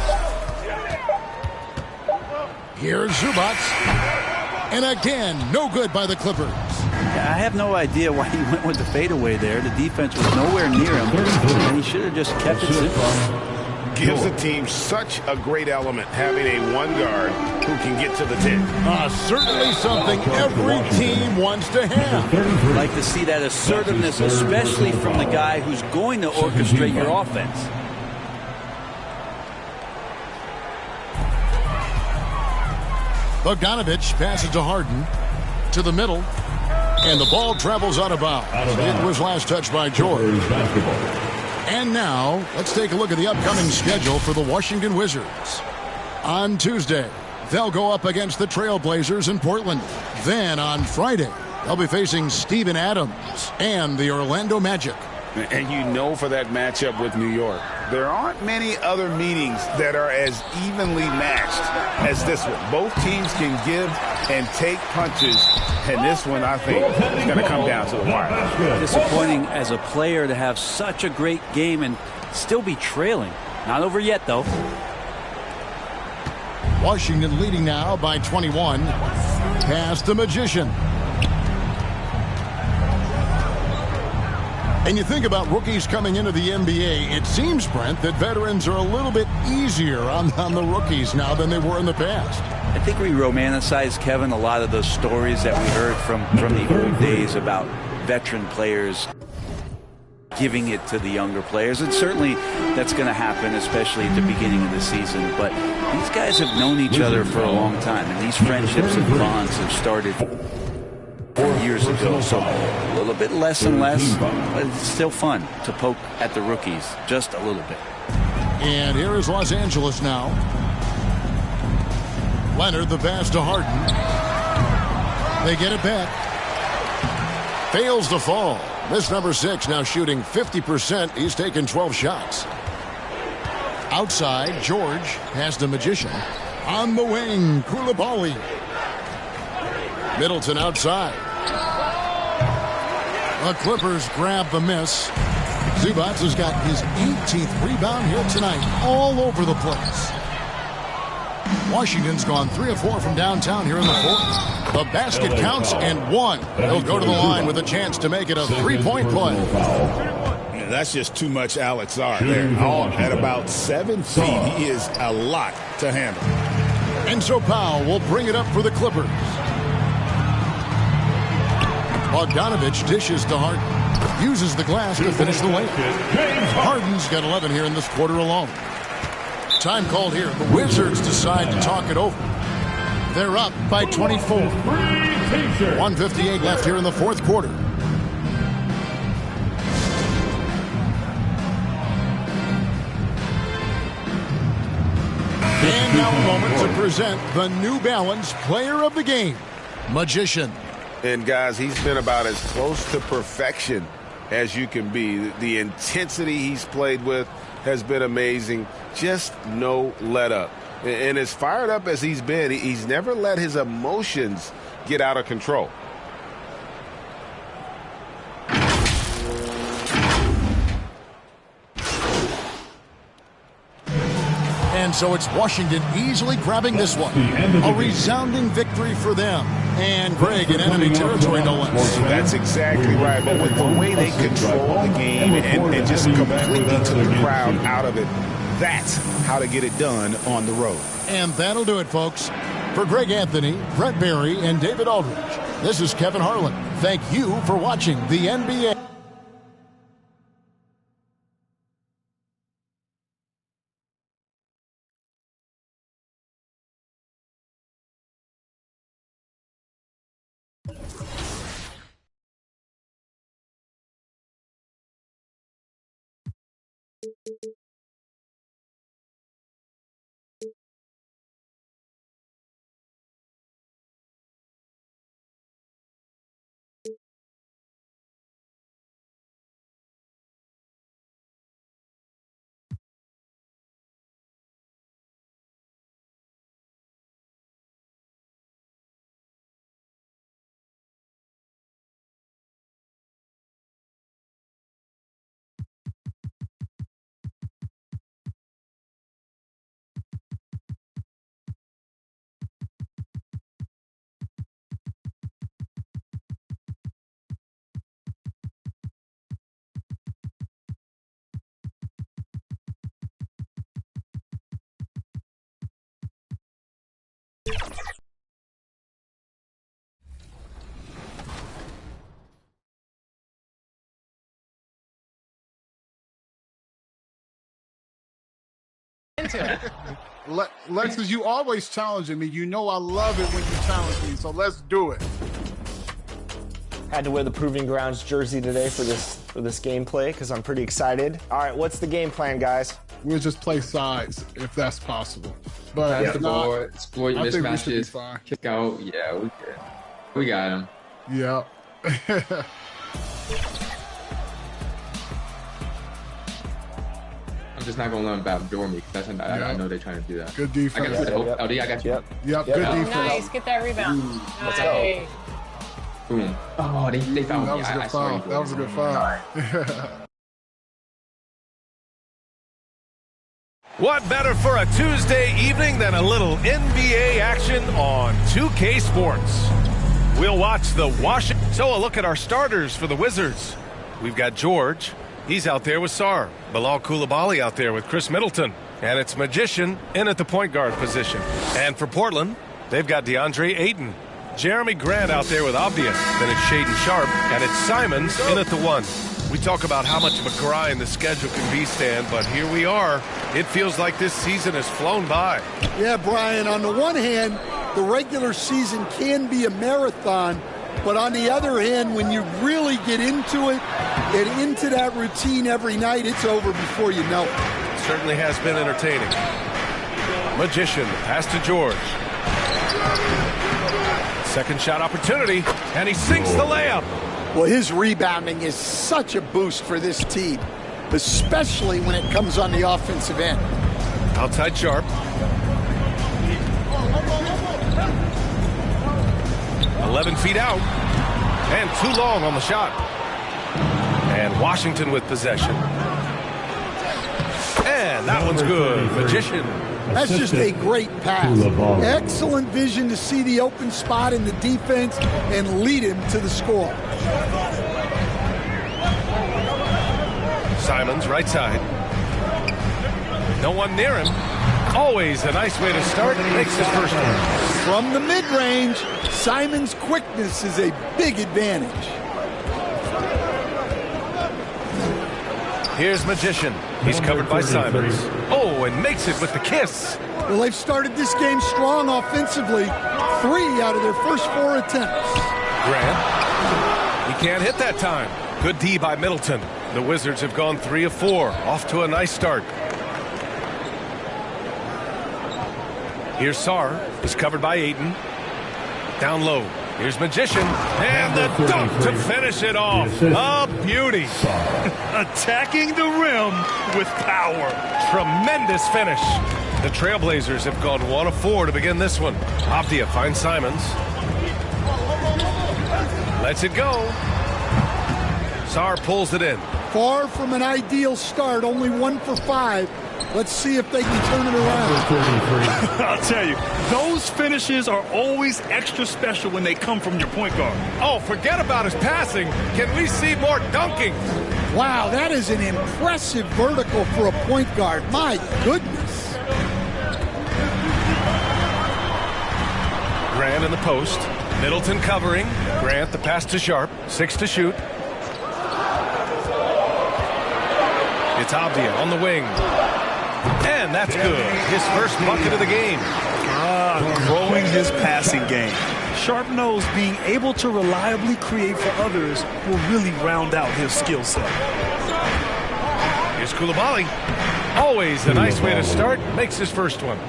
Here's Zubats. And again, no good by the Clippers. I have no idea why he went with the fadeaway there. The defense was nowhere near him, and he should have just kept it simple. Gives the team such a great element having a one guard who can get to the 10. Certainly something every team wants to have. I'd like to see that assertiveness, especially from the guy who's going to orchestrate your offense. Bogdanovich passes to Harden to the middle, and the ball travels out of bounds. It was last touched by George. And now, let's take a look at the upcoming schedule for the Washington Wizards. On Tuesday, they'll go up against the Trailblazers in Portland. Then on Friday, They'll be facing Steven Adams and the Orlando Magic. And you know for that matchup with New York, there aren't many other meetings that are as evenly matched as this one. Both teams can give and take punches, and this one, I think, is going to come down to the wire. Disappointing as a player to have such a great game and still be trailing. Not over yet, though. Washington leading now by 21. Past the Magician. And you think about rookies coming into the NBA, it seems, Brent, that veterans are a little bit easier on the rookies now than they were in the past. I think we romanticize, Kevin, a lot of those stories that we heard from the old days about veteran players giving it to the younger players. And certainly that's going to happen, especially at the beginning of the season. But these guys have known each other for a long time, and these friendships and bonds have started years ago, so a little bit less and less, but it's still fun to poke at the rookies just a little bit. And here is Los Angeles now. Leonard, the pass to Harden. They get it back. Fails to fall. This number 6 now shooting 50%. He's taken 12 shots. Outside, George has the Magician. On the wing, Koulibaly. Middleton outside. The Clippers grab the miss. Zubac has got his 18th rebound here tonight, all over the place. Washington's gone 3 of 4 from downtown here in the fourth. The basket counts and 1. He'll go to the line with a chance to make it a 3-point play. Yeah, that's just too much Alex R there. All at about 7 feet. He is a lot to handle. Enzo Powell will bring it up for the Clippers. Bogdanovich dishes to Harden. Uses the glass to finish the layup. Harden's got 11 here in this quarter alone. Time called here. The Wizards decide to talk it over. They're up by 24. 1:58 left here in the fourth quarter. And now a moment to present the New Balance Player of the Game, Magician. And guys, he's been about as close to perfection as you can be. The intensity he's played with has been amazing. Just no let up. And as fired up as he's been, he's never let his emotions get out of control. And so it's Washington easily grabbing this one. A resounding victory for them. And Greg in enemy territory, no less. That's exactly right. But with the way they control the game and just completely took the crowd out of it, that's how to get it done on the road. And that'll do it, folks. For Greg Anthony, Brett Barry, and David Aldridge, this is Kevin Harlan. Thank you for watching the NBA. Lexus, you always challenging me. You know I love it when you challenge me, so let's do it. Had to wear the Proving Grounds jersey today for this gameplay because I'm pretty excited. All right, what's the game plan, guys? We'll just play sides if that's possible. But Pass the ball, exploit mismatches, kick out. Yeah, we got him. Yeah. I'm just not going to let them backdoor me because I know they're trying to do that. Good defense. I got you. LD, I got you. Yep. Good defense. Nice. Get that rebound. Let's Nice. Boom. Oh, they found me. That was a good foul. That was a good foul. What better for a Tuesday evening than a little NBA action on 2K Sports? We'll watch the Washington. So a look at our starters for the Wizards. We've got George. He's out there with Sar. Bilal Coulibaly out there with Chris Middleton. And it's Magician in at the point guard position. And for Portland, they've got DeAndre Ayton. Jeremy Grant out there with Obvious. Then it's Shaden Sharp. And it's Simons in at the 1. We talk about how much of a grind the schedule can be, Stan, but here we are. It feels like this season has flown by. Yeah, Brian, on the one hand, the regular season can be a marathon, but on the other hand, when you really get into it and into that routine every night, it's over before you know it. Certainly has been entertaining. Magician, pass to George. Second shot opportunity, and he sinks the layup. Well, his rebounding is such a boost for this team, especially when it comes on the offensive end. Outside Sharp. 11 feet out, and too long on the shot. And Washington with possession. And that one's good. Magician. That's just a great pass. Excellent vision to see the open spot in the defense and lead him to the score. Simons, right side. No one near him. Always a nice way to start. Makes his first one. From the mid-range, Simons' quickness is a big advantage. Here's Magician. He's covered by Simons. Oh, and makes it with the kiss. Well, they've started this game strong offensively. 3 out of their first 4 attempts. Grant. He can't hit that time. Good D by Middleton. The Wizards have gone 3 of 4. Off to a nice start. Here's Sar. He's covered by Ayton. Down low. Here's Magician. And the dunk to finish it off. A beauty. Attacking the rim with power. Tremendous finish. The Trailblazers have gone 1 of 4 to begin this one. Avdia finds Simons. Lets it go. Sar pulls it in. Far from an ideal start, only 1 for 5. Let's see if they can turn it around. I'll tell you, those finishes are always extra special when they come from your point guard. Oh, forget about his passing. Can we see more dunking? Wow, that is an impressive vertical for a point guard. My goodness. Grant in the post. Middleton covering. Grant the pass to Sharp. 6 to shoot. It's Avdia on the wing. And that's good. His first bucket of the game. Growing his passing game. Sharp knows being able to reliably create for others will really round out his skill set. Here's Coulibaly. Always a nice way to start. Makes his first one.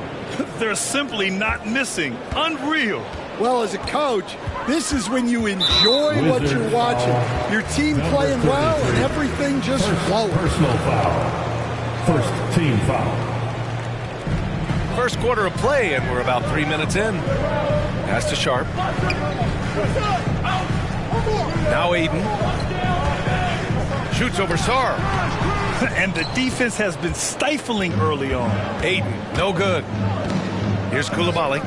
They're simply not missing. Unreal. Well, as a coach, this is when you enjoy what you're watching. Your team playing well and everything just flowing. Personal foul. First team foul. First quarter of play, and we're about 3 minutes in. Pass to Sharp. Now Ayton. Shoots over Sar. And the defense has been stifling early on. Ayton, no good. Here's Coulibaly.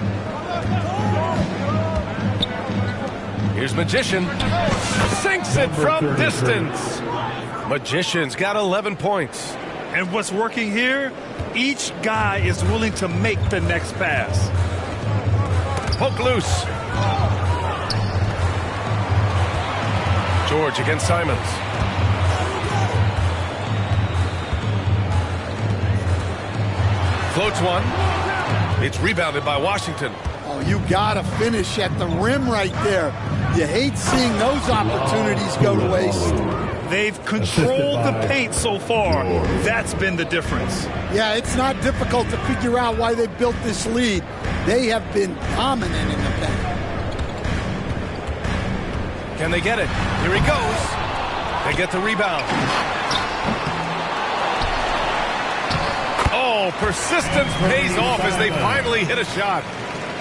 Here's Magician. Sinks it from distance. Magician's got 11 points. And what's working here? Each guy is willing to make the next pass. Poke loose. George against Simons. Floats one. It's rebounded by Washington. Oh, you gotta finish at the rim right there. You hate seeing those opportunities go to waste. They've controlled the paint so far. That's been the difference. Yeah, it's not difficult to figure out why they built this lead. They have been dominant in the paint. Can they get it? Here he goes. They get the rebound. Oh, persistence pays off as they finally hit a shot.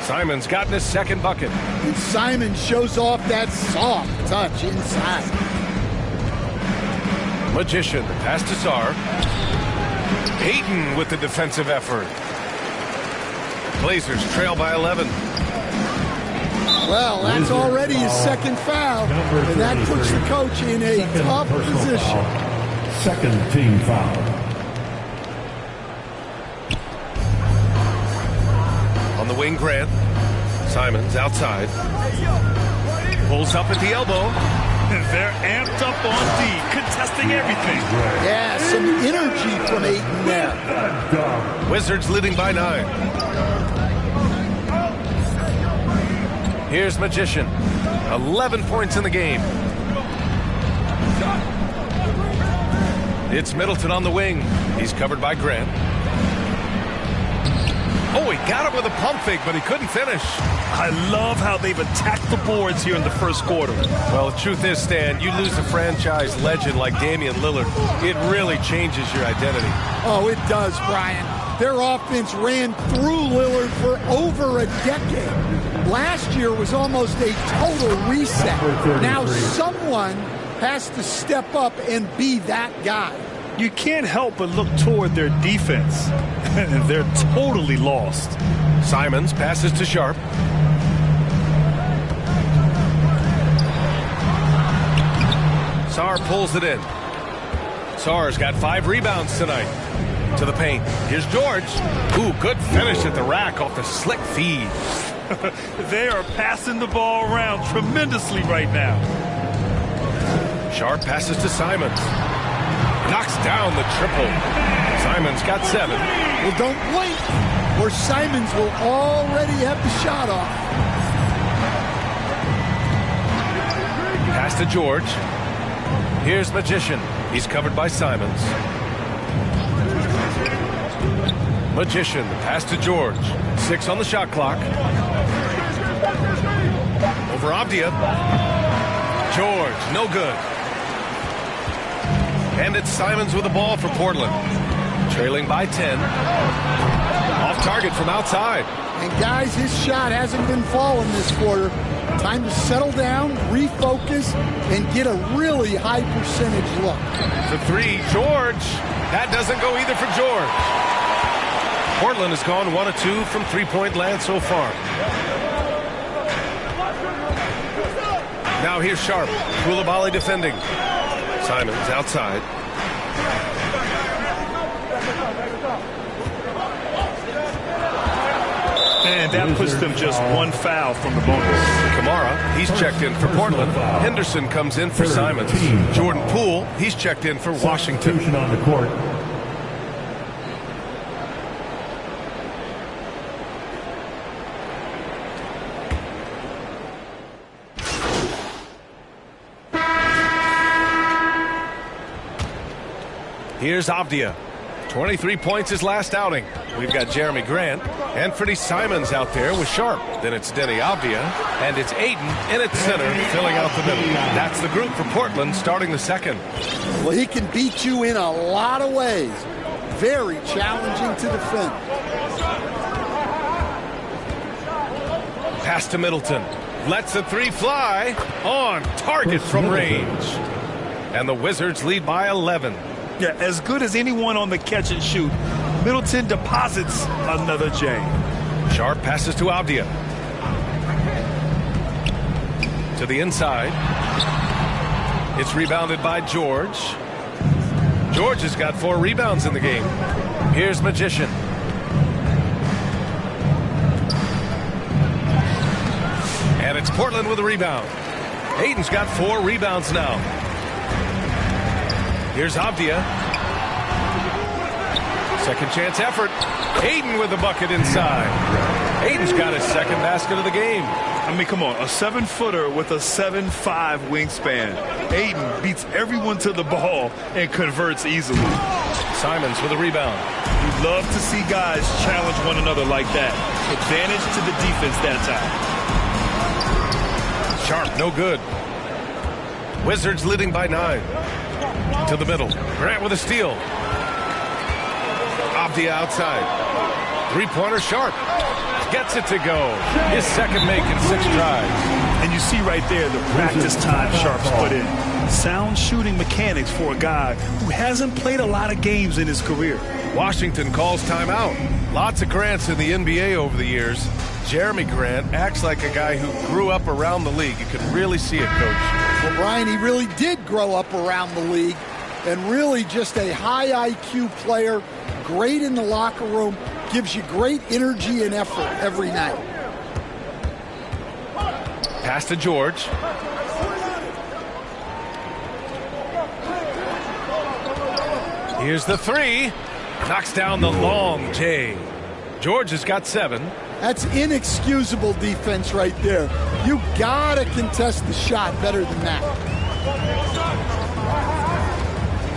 Simon's gotten his second bucket. And Simon shows off that soft touch inside. Magician, pass to Sar. Ayton with the defensive effort. Blazers trail by 11. Well, that's already his second foul, and that puts the coach in a tough position. Second team foul. On the wing, Grant. Simons outside. Pulls up at the elbow. They're amped up on D, contesting everything. Yeah, some energy from Ayton there. Wizards leading by 9. Here's Magician. 11 points in the game. It's Middleton on the wing. He's covered by Grant. Oh, he got him with a pump fake, but he couldn't finish. I love how they've attacked the boards here in the first quarter. Well, the truth is, Stan, you lose a franchise legend like Damian Lillard, it really changes your identity. Oh, it does, Brian. Their offense ran through Lillard for over a decade. Last year was almost a total reset. Now someone has to step up and be that guy. You can't help but look toward their defense. They're totally lost. Simons passes to Sharp. Sar pulls it in. Sar's got 5 rebounds tonight. To the paint. Here's George. Ooh, good finish at the rack off the slick feed. They are passing the ball around tremendously right now. Sharp passes to Simons. Knocks down the triple. Simons got 7. Well, don't blink, or Simons will already have the shot off. Pass to George. Here's Magician. He's covered by Simons. Magician, pass to George. 6 on the shot clock. Over Avdia. George, no good. And it's Simons with the ball for Portland. Trailing by 10. Off target from outside. And guys, his shot hasn't been falling this quarter. Time to settle down, refocus, and get a really high percentage look. For 3, George. That doesn't go either for George. Portland has gone 1 of 2 from three-point land so far. Now here's Sharp. Koulibaly defending. Simons outside. And that puts them just 1 foul from the bonus. Kamara, he's checked in for Portland. Henderson comes in for Simons. Jordan Poole, he's checked in for Washington. On the court. Here's Avdia. 23 points his last outing. We've got Jeremy Grant. Anthony Simons out there with Sharp. Then it's Denny Avdia. And it's Ayton in at center, filling out the middle. That's the group for Portland starting the second. Well, he can beat you in a lot of ways. Very challenging to defend. Pass to Middleton. Lets the 3 fly. On target from range. And the Wizards lead by 11. Yeah, as good as anyone on the catch and shoot, Middleton deposits another J. Sharp passes to Avdia. To the inside. It's rebounded by George. George has got 4 rebounds in the game. Here's Magician. And it's Portland with a rebound. Ayton's got 4 rebounds now. Here's Avdia. Second chance effort. Ayton with the bucket inside. Ayton's got his second basket of the game. I mean, come on, a 7-footer with a 7'5" wingspan. Ayton beats everyone to the ball and converts easily. Simons with a rebound. You love to see guys challenge one another like that. Advantage to the defense that time. Sharp, no good. Wizards leading by 9. To the middle. Grant with a steal. Off the outside. Three-pointer Sharp. Gets it to go. His second make in 6 tries. And you see right there the practice time Sharp's put in. Sound shooting mechanics for a guy who hasn't played a lot of games in his career. Washington calls timeout. Lots of Grants in the NBA over the years. Jeremy Grant acts like a guy who grew up around the league. You could really see it, Coach. Well, Brian, he really did grow up around the league, and really just a high IQ player, great in the locker room, gives you great energy and effort every night. Pass to George. Here's the 3. Knocks down the long J. George has got 7. That's inexcusable defense right there. You gotta contest the shot better than that.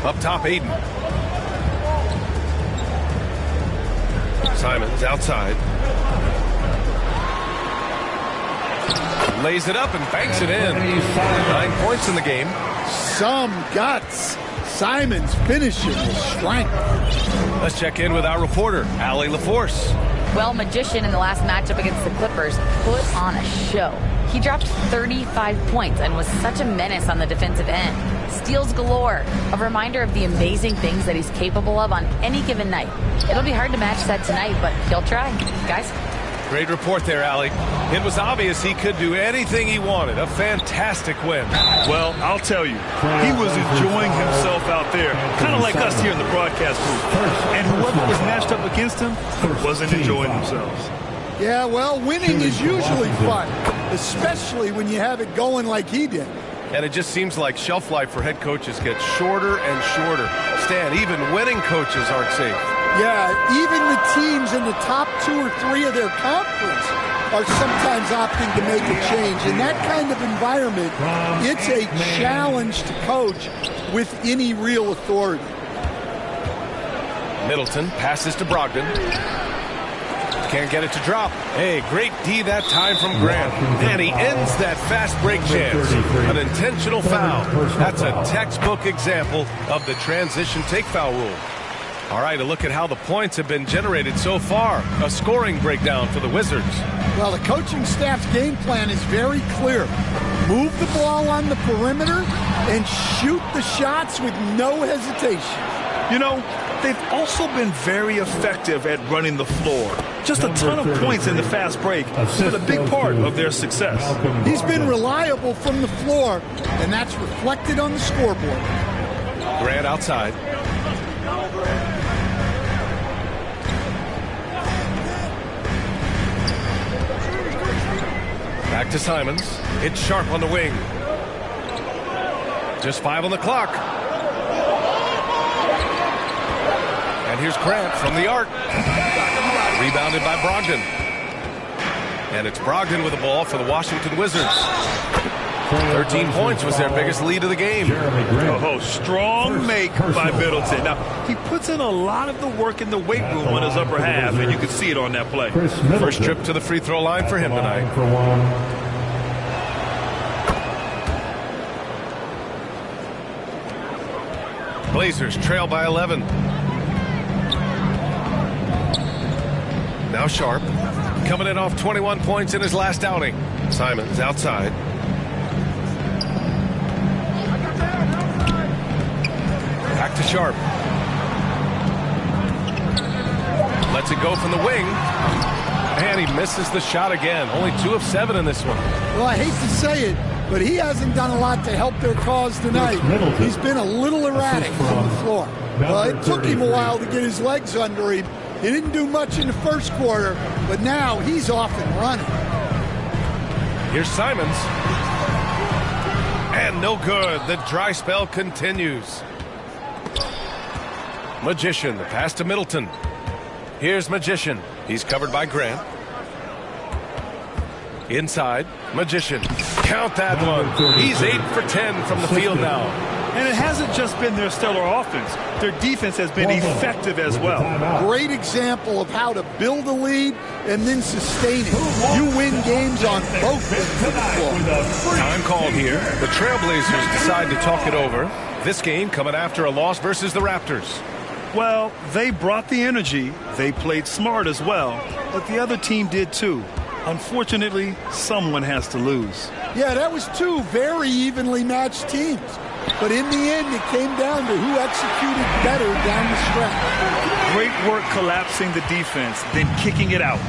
Up top, Aiden. Simons outside. Lays it up and banks it in. 9 points in the game. Some guts. Simons finishing with strength. Let's check in with our reporter, Allie LaForce. Well, Magician in the last matchup against the Clippers put on a show. He dropped 35 points and was such a menace on the defensive end. Steals galore, a reminder of the amazing things that he's capable of on any given night. It'll be hard to match that tonight, but he'll try. Guys? Great report there, Allie. It was obvious he could do anything he wanted. A fantastic win. Well, I'll tell you, he was enjoying himself out there, kind of like us here in the broadcast booth. And whoever was matched up against him wasn't enjoying themselves. Yeah, well, winning is usually fun, especially when you have it going like he did. And it just seems like shelf life for head coaches gets shorter and shorter. Stan, even winning coaches aren't safe. Yeah, even the teams in the top 2 or 3 of their conference are sometimes opting to make a change. In that kind of environment, it's a challenge to coach with any real authority. Middleton passes to Brogdon. Can't get it to drop. Hey, great D that time from Grant. And he ends that fast break chance. An intentional foul. That's a textbook example of the transition take foul rule. All right, a look at how the points have been generated so far. A scoring breakdown for the Wizards. Well, the coaching staff's game plan is very clear. Move the ball on the perimeter and shoot the shots with no hesitation. You know, they've also been very effective at running the floor. Just a ton of points in the fast break has been a big part of their success. He's been reliable from the floor, and that's reflected on the scoreboard. Grant outside. Back to Simons. It's Sharp on the wing. Just 5 on the clock. And here's Grant from the arc. Rebounded by Brogdon. And it's Brogdon with the ball for the Washington Wizards. 13 points was their biggest lead of the game. Oh, strong make by Middleton. Now, he puts in a lot of the work in the weight room on his upper half, and you can see it on that play. First trip to the free throw line for him tonight. Blazers trail by 11. Now Sharp, coming in off 21 points in his last outing. Simons outside. Back to Sharp. Lets it go from the wing. And he misses the shot again. Only 2 of 7 in this one. Well, I hate to say it, but he hasn't done a lot to help their cause tonight. He's been a little erratic from the floor. Well, it took him a while to get his legs under him. He didn't do much in the first quarter, but now he's off and running. Here's Simons. And no good. The dry spell continues. Magician, the pass to Middleton. Here's Magician. He's covered by Grant. Inside, Magician. Count that one. He's 8 for 10 from the field now. And it hasn't just been their stellar offense. Their defense has been effective as well. Great example of how to build a lead and then sustain it. You win games on both ends of the floor. Time called here. The Trailblazers decide to talk it over. This game coming after a loss versus the Raptors. Well, they brought the energy. They played smart as well. But the other team did too. Unfortunately, someone has to lose. Yeah, that was two very evenly matched teams. But in the end, it came down to who executed better down the stretch. Great work collapsing the defense, then kicking it out.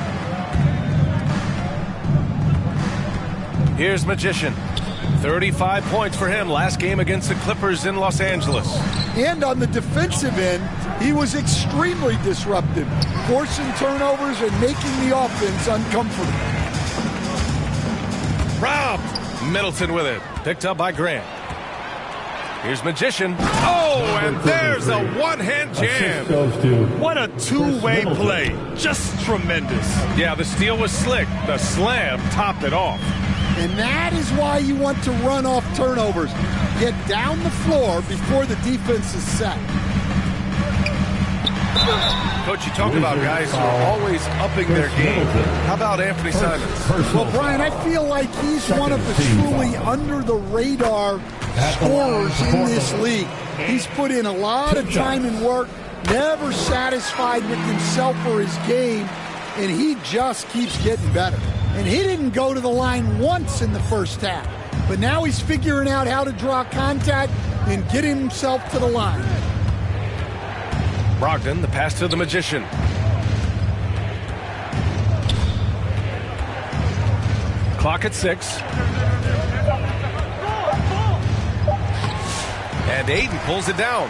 Here's Magician. 35 points for him last game against the Clippers in Los Angeles. And on the defensive end, he was extremely disruptive, forcing turnovers and making the offense uncomfortable. Robbed. Middleton with it. Picked up by Grant. Here's Magician. Oh, and there's a one-hand jam. What a two-way play. Just tremendous. Yeah, the steal was slick. The slam topped it off. And that is why you want to run off turnovers. Get down the floor before the defense is set. Coach, you talked about guys who are always upping their game. How about Anthony Simons? Well, Brian, I feel like he's one of the truly under-the-radar scorers in this league. He's put in a lot of time and work, never satisfied with himself or his game, and he just keeps getting better. And he didn't go to the line once in the first half, but now he's figuring out how to draw contact and get himself to the line. Brogdon, the pass to the Magician. Clock at 6. And Ayton pulls it down.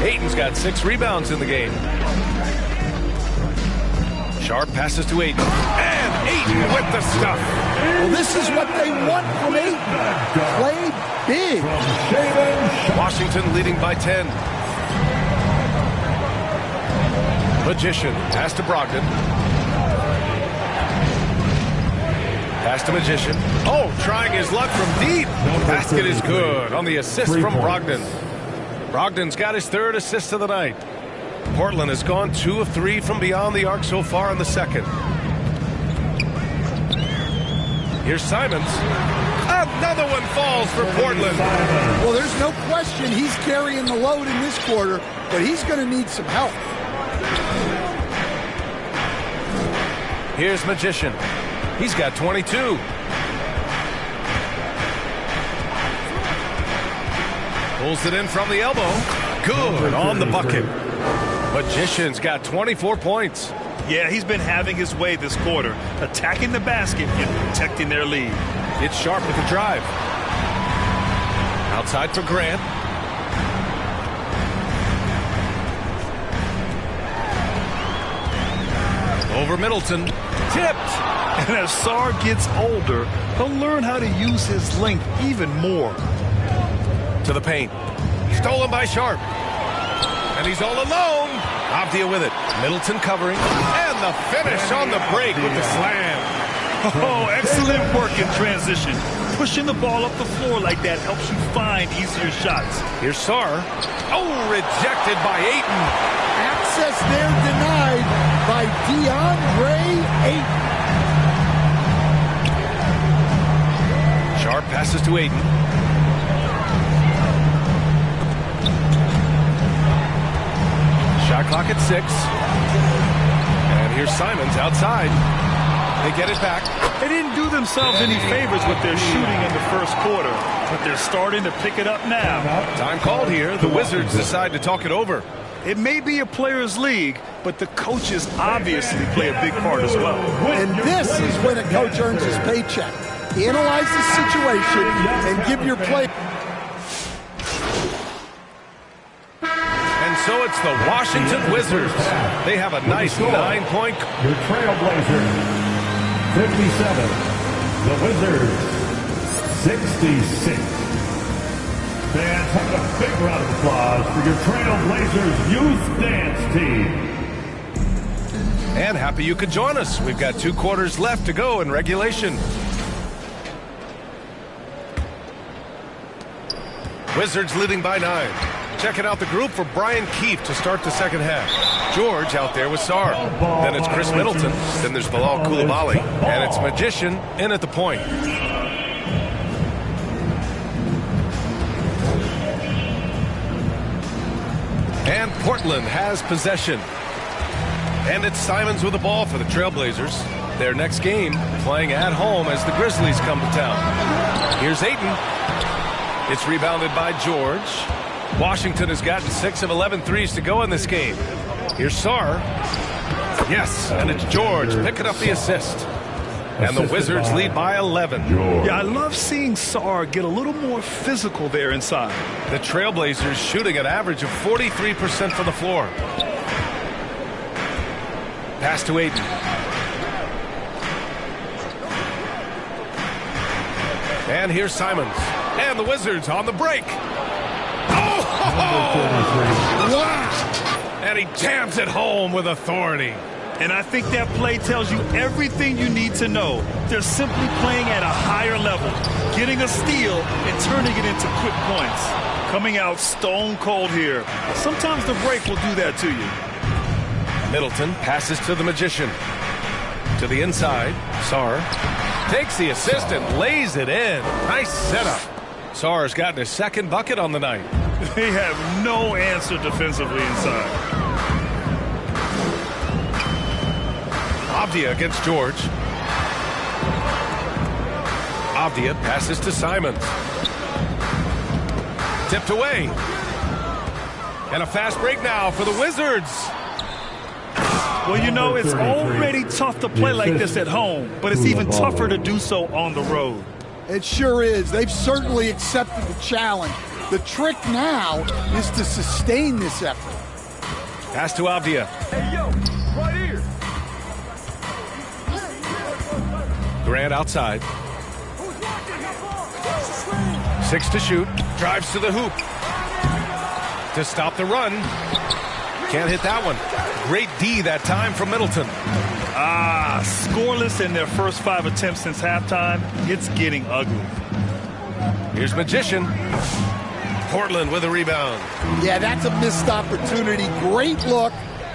Ayton's got 6 rebounds in the game. Sharp passes to Ayton. And Ayton with the stuff. Well, this is what they want from Ayton. Play big. Washington leading by 10. Magician, pass to Brogdon. Pass to Magician. Oh, trying his luck from deep. Basket is good on the assist from Brogdon. Brogdon's got his 3rd assist of the night. Portland has gone 2 of 3 from beyond the arc so far in the second. Here's Simons. Another one falls for Portland. Well, there's no question he's carrying the load in this quarter, but he's going to need some help. Here's Magician. He's got 22. Pulls it in from the elbow. Good on the bucket. Magician's got 24 points. Yeah, he's been having his way this quarter, attacking the basket and protecting their lead. It's Sharp with the drive. Outside for Grant. Over Middleton. Tipped. And as Sar gets older, he'll learn how to use his length even more. To the paint. Stolen by Sharp. And he's all alone. Avdia with it. Middleton covering. And the finish on the break with the slam. Oh, excellent work in transition. Pushing the ball up the floor like that helps you find easier shots. Here's Sar. Oh, rejected by Ayton. Access there denied by DeAndre Ayton. Sharp passes to Ayton. Shot clock at 6. And here's Simons outside. They get it back. They didn't do themselves any favors with their shooting in the first quarter, but they're starting to pick it up now. Time called here. The Wizards decide to talk it over. It may be a players' league, but the coaches obviously play a big part as well. And this is when a coach earns his paycheck. Analyze the situation and give your play. And so it's the Washington Wizards. They have a nice 9-point. Your Trailblazers, 57. The Wizards, 66. Fans, have a big round of applause for your Trailblazers youth dance team. And happy you could join us. We've got 2 quarters left to go in regulation. Wizards leading by 9. Checking out the group for Brian Keefe to start the second half. George out there with Sar. Then it's Chris Middleton. Then there's Bilal Coulibaly. And it's Magician in at the point. And Portland has possession. And it's Simons with the ball for the Trailblazers. Their next game playing at home as the Grizzlies come to town. Here's Ayton. It's rebounded by George. Washington has gotten 6 of 11 threes to go in this game. Here's Sar. Yes, and it's George picking up the assist. And the Wizards lead by 11. Yeah, I love seeing Sar get a little more physical there inside. The Trailblazers shooting an average of 43% from the floor. Pass to Ayton. And here's Simons. And the Wizards on the break. Wow! And he jams it home with authority. And I think that play tells you everything you need to know. They're simply playing at a higher level, getting a steal and turning it into quick points. Coming out stone cold here. Sometimes the break will do that to you. Middleton passes to the Magician. To the inside, Sar takes the assist and lays it in. Nice setup. Sar's gotten his second bucket on the night. They have no answer defensively inside. Avdia against George. Avdia passes to Simons. Tipped away. And a fast break now for the Wizards. Well, you know, it's already tough to play like this at home, but it's even tougher to do so on the road. It sure is. They've certainly accepted the challenge. The trick now is to sustain this effort. Pass to Avdia. Hey, yo, right here. Grant outside. 6 to shoot. Drives to the hoop. To stop the run. Can't hit that one. Great D that time from Middleton. Scoreless in their first 5 attempts since halftime. It's getting ugly. Here's Magician. Portland with a rebound. Yeah, that's a missed opportunity. Great look.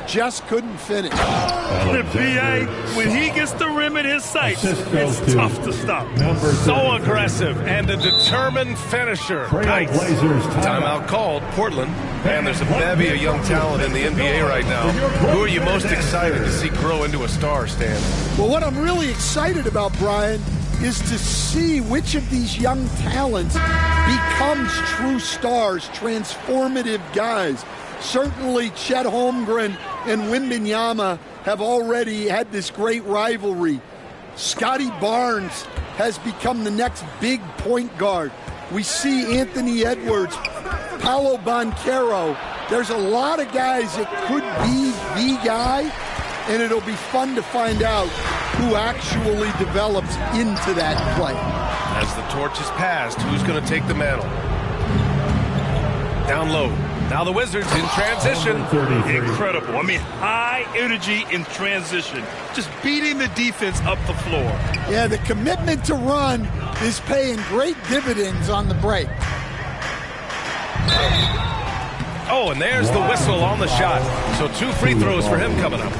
Just couldn't finish. The PA, when he gets the rim in his sights, it's tough to stop. So aggressive and a determined finisher. Nice. Timeout called, Portland. And there's a bevy of young talent in the NBA right now. Who are you most excited to see grow into a star, Stan? Well, what I'm really excited about, Brian, is to see which of these young talents becomes true stars, transformative guys. Certainly, Chet Holmgren and Wembanyama have already had this great rivalry. Scotty Barnes has become the next big point guard. We see Anthony Edwards, Paolo Banchero. There's a lot of guys that could be the guy, and it'll be fun to find out who actually develops into that play. As the torch is passed, who's going to take the mantle? Down low. Now the Wizards in transition. Incredible. I mean, high energy in transition. Just beating the defense up the floor. Yeah, the commitment to run is paying great dividends on the break. Oh, and there's the whistle on the shot. So 2 free throws for him coming up.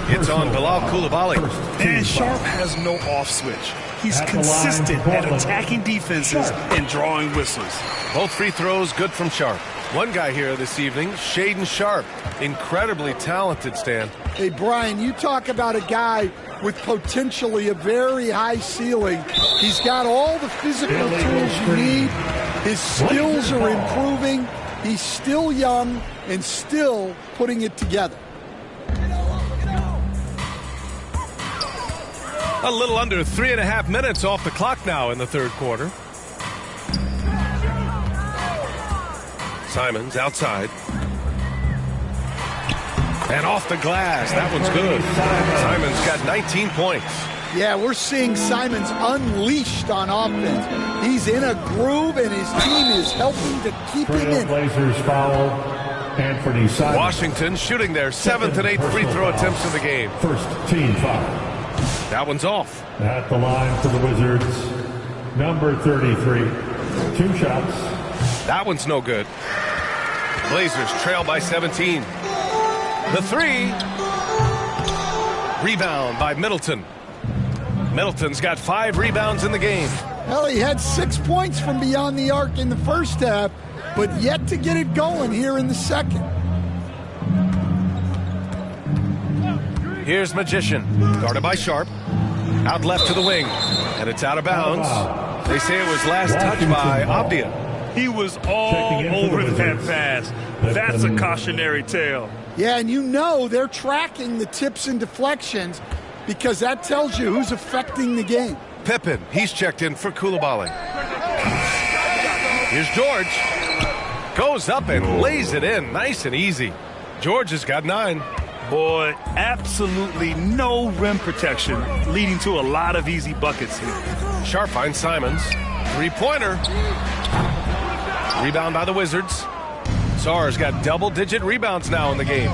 It's on Bilal Coulibaly. And Sharp has no off switch. He's consistent at attacking defenses and drawing whistles. Both free throws good from Sharp. One guy here this evening, Shaedon Sharp. Incredibly talented, Stan. Hey, Brian, you talk about a guy with potentially a very high ceiling. He's got all the physical tools you need. His skills are improving. He's still young and still putting it together. A little under 3.5 minutes off the clock now in the third quarter. Simons outside. And off the glass. That one's good. Simons got 19 points. Yeah, we're seeing Simons unleashed on offense. He's in a groove, and his team is helping to keep him in. Trailblazers foul. Anthony Simons. Washington shooting their 7th and 8th free throw attempts of the game. First team foul. That one's off. At the line for the Wizards, number 33. 2 shots. That one's no good. Blazers trail by 17. The three. Rebound by Middleton. Middleton's got 5 rebounds in the game. Well, he had 6 points from beyond the arc in the first half, but yet to get it going here in the second. Here's Magician, guarded by Sharp. Out left to the wing, and it's out of bounds. They say it was last touched by Abdia. He was all over that pass. That's a cautionary tale. Yeah, and you know they're tracking the tips and deflections because that tells you who's affecting the game. Pippen, he's checked in for Koulibaly. Here's George. Goes up and lays it in, nice and easy. George has got 9. Boy, absolutely no rim protection, leading to a lot of easy buckets here. Sharp finds Simons. 3-pointer. Rebound by the Wizards. Sarr's got double-digit rebounds now in the game.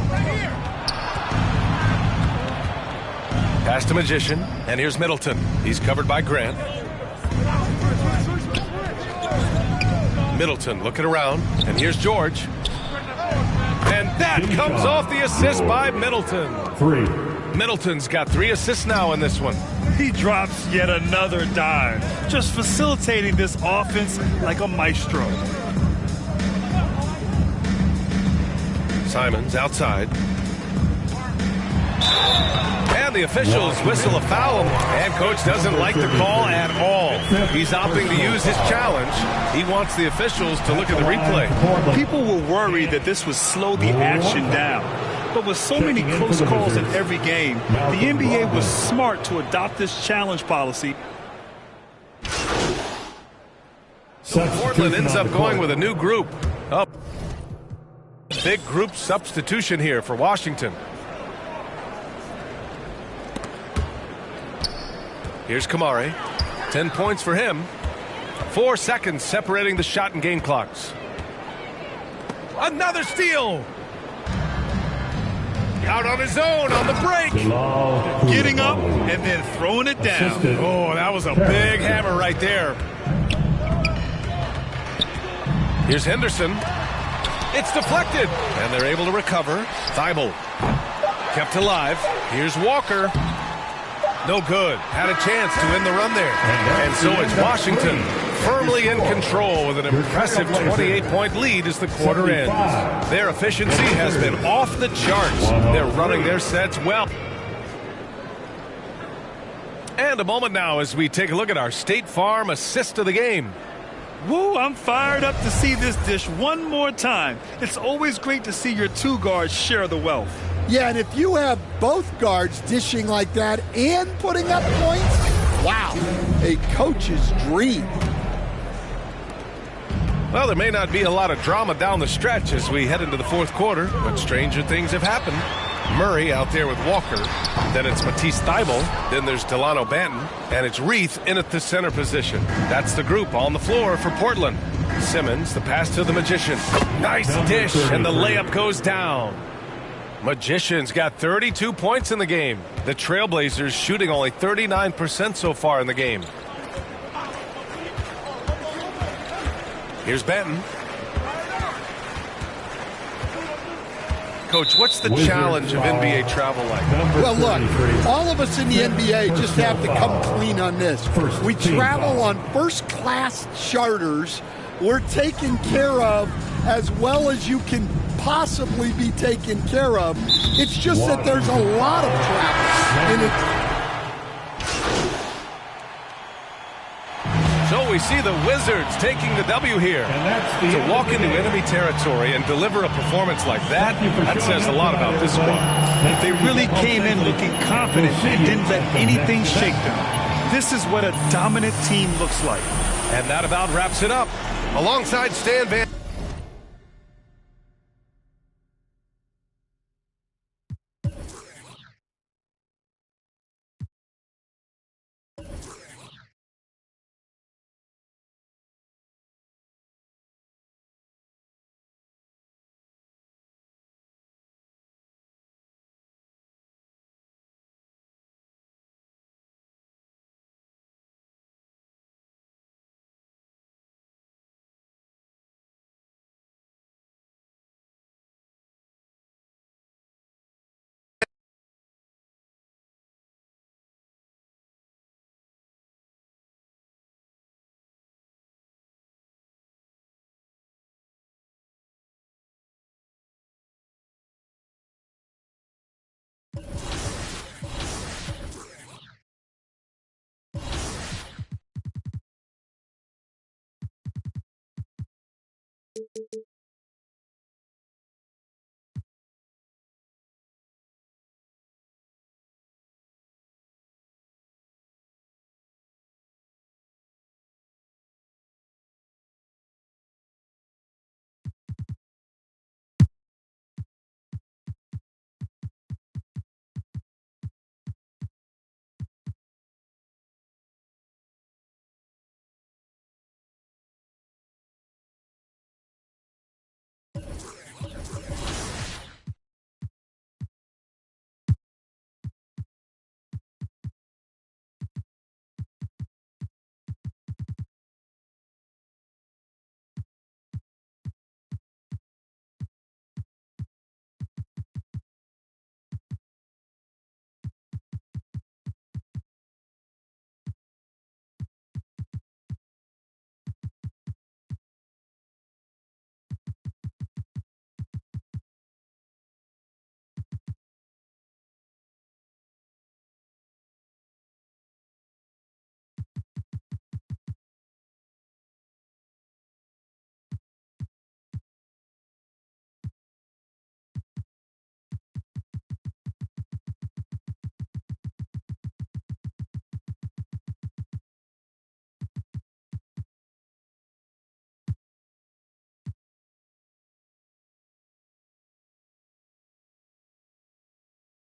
Pass to Magician, and here's Middleton. He's covered by Grant. Middleton looking around, and here's George. And that comes off the assist by Middleton. 3. Middleton's got 3 assists now in this one. He drops yet another dime, just facilitating this offense like a maestro. Simons outside. And the officials whistle a foul, and coach doesn't like the call at all. He's opting to use his challenge. He wants the officials to look at the replay. People were worried that this would slow the action down. But with so many close calls in every game, the NBA was smart to adopt this challenge policy. Portland ends up going with a new group. Up. Big group substitution here for Washington. Here's Kamari. 10 points for him. 4 seconds separating the shot and game clocks. Another steal. Out on his own on the break. Getting up and then throwing it down. Oh, that was a big hammer right there. Here's Henderson. It's deflected, and they're able to recover. Thibault kept alive. Here's Walker. No good. Had a chance to end the run there. And so it's Washington firmly in control with an impressive 28-point lead as the quarter ends. Their efficiency has been off the charts. They're running their sets well. And a moment now as we take a look at our State Farm assist of the game. Woo, I'm fired up to see this dish one more time. It's always great to see your 2 guards share the wealth. Yeah, and if you have both guards dishing like that and putting up points, wow, a coach's dream. Well, there may not be a lot of drama down the stretch as we head into the 4th quarter, but stranger things have happened. Murray out there with Walker. Then it's Matisse Thybulle. Then there's Delano Banton. And it's Reith in at the center position. That's the group on the floor for Portland. Simmons, the pass to the Magician. Nice dish, and the layup goes down. Magician's got 32 points in the game. The Trailblazers shooting only 39% so far in the game. Here's Benton. Coach, what's the challenge of NBA travel like? Well, look, all of us in the NBA just have to come clean on this. We travel on first-class charters. We're taken care of as well as you can possibly be taken care of. It's just that there's a lot of travel. And so we see the Wizards taking the W here. To walk into enemy territory and deliver a performance like that, that says a lot about this squad. They really came in looking confident and didn't let anything shake them. This is what a dominant team looks like. And that about wraps it up. Alongside Stan Van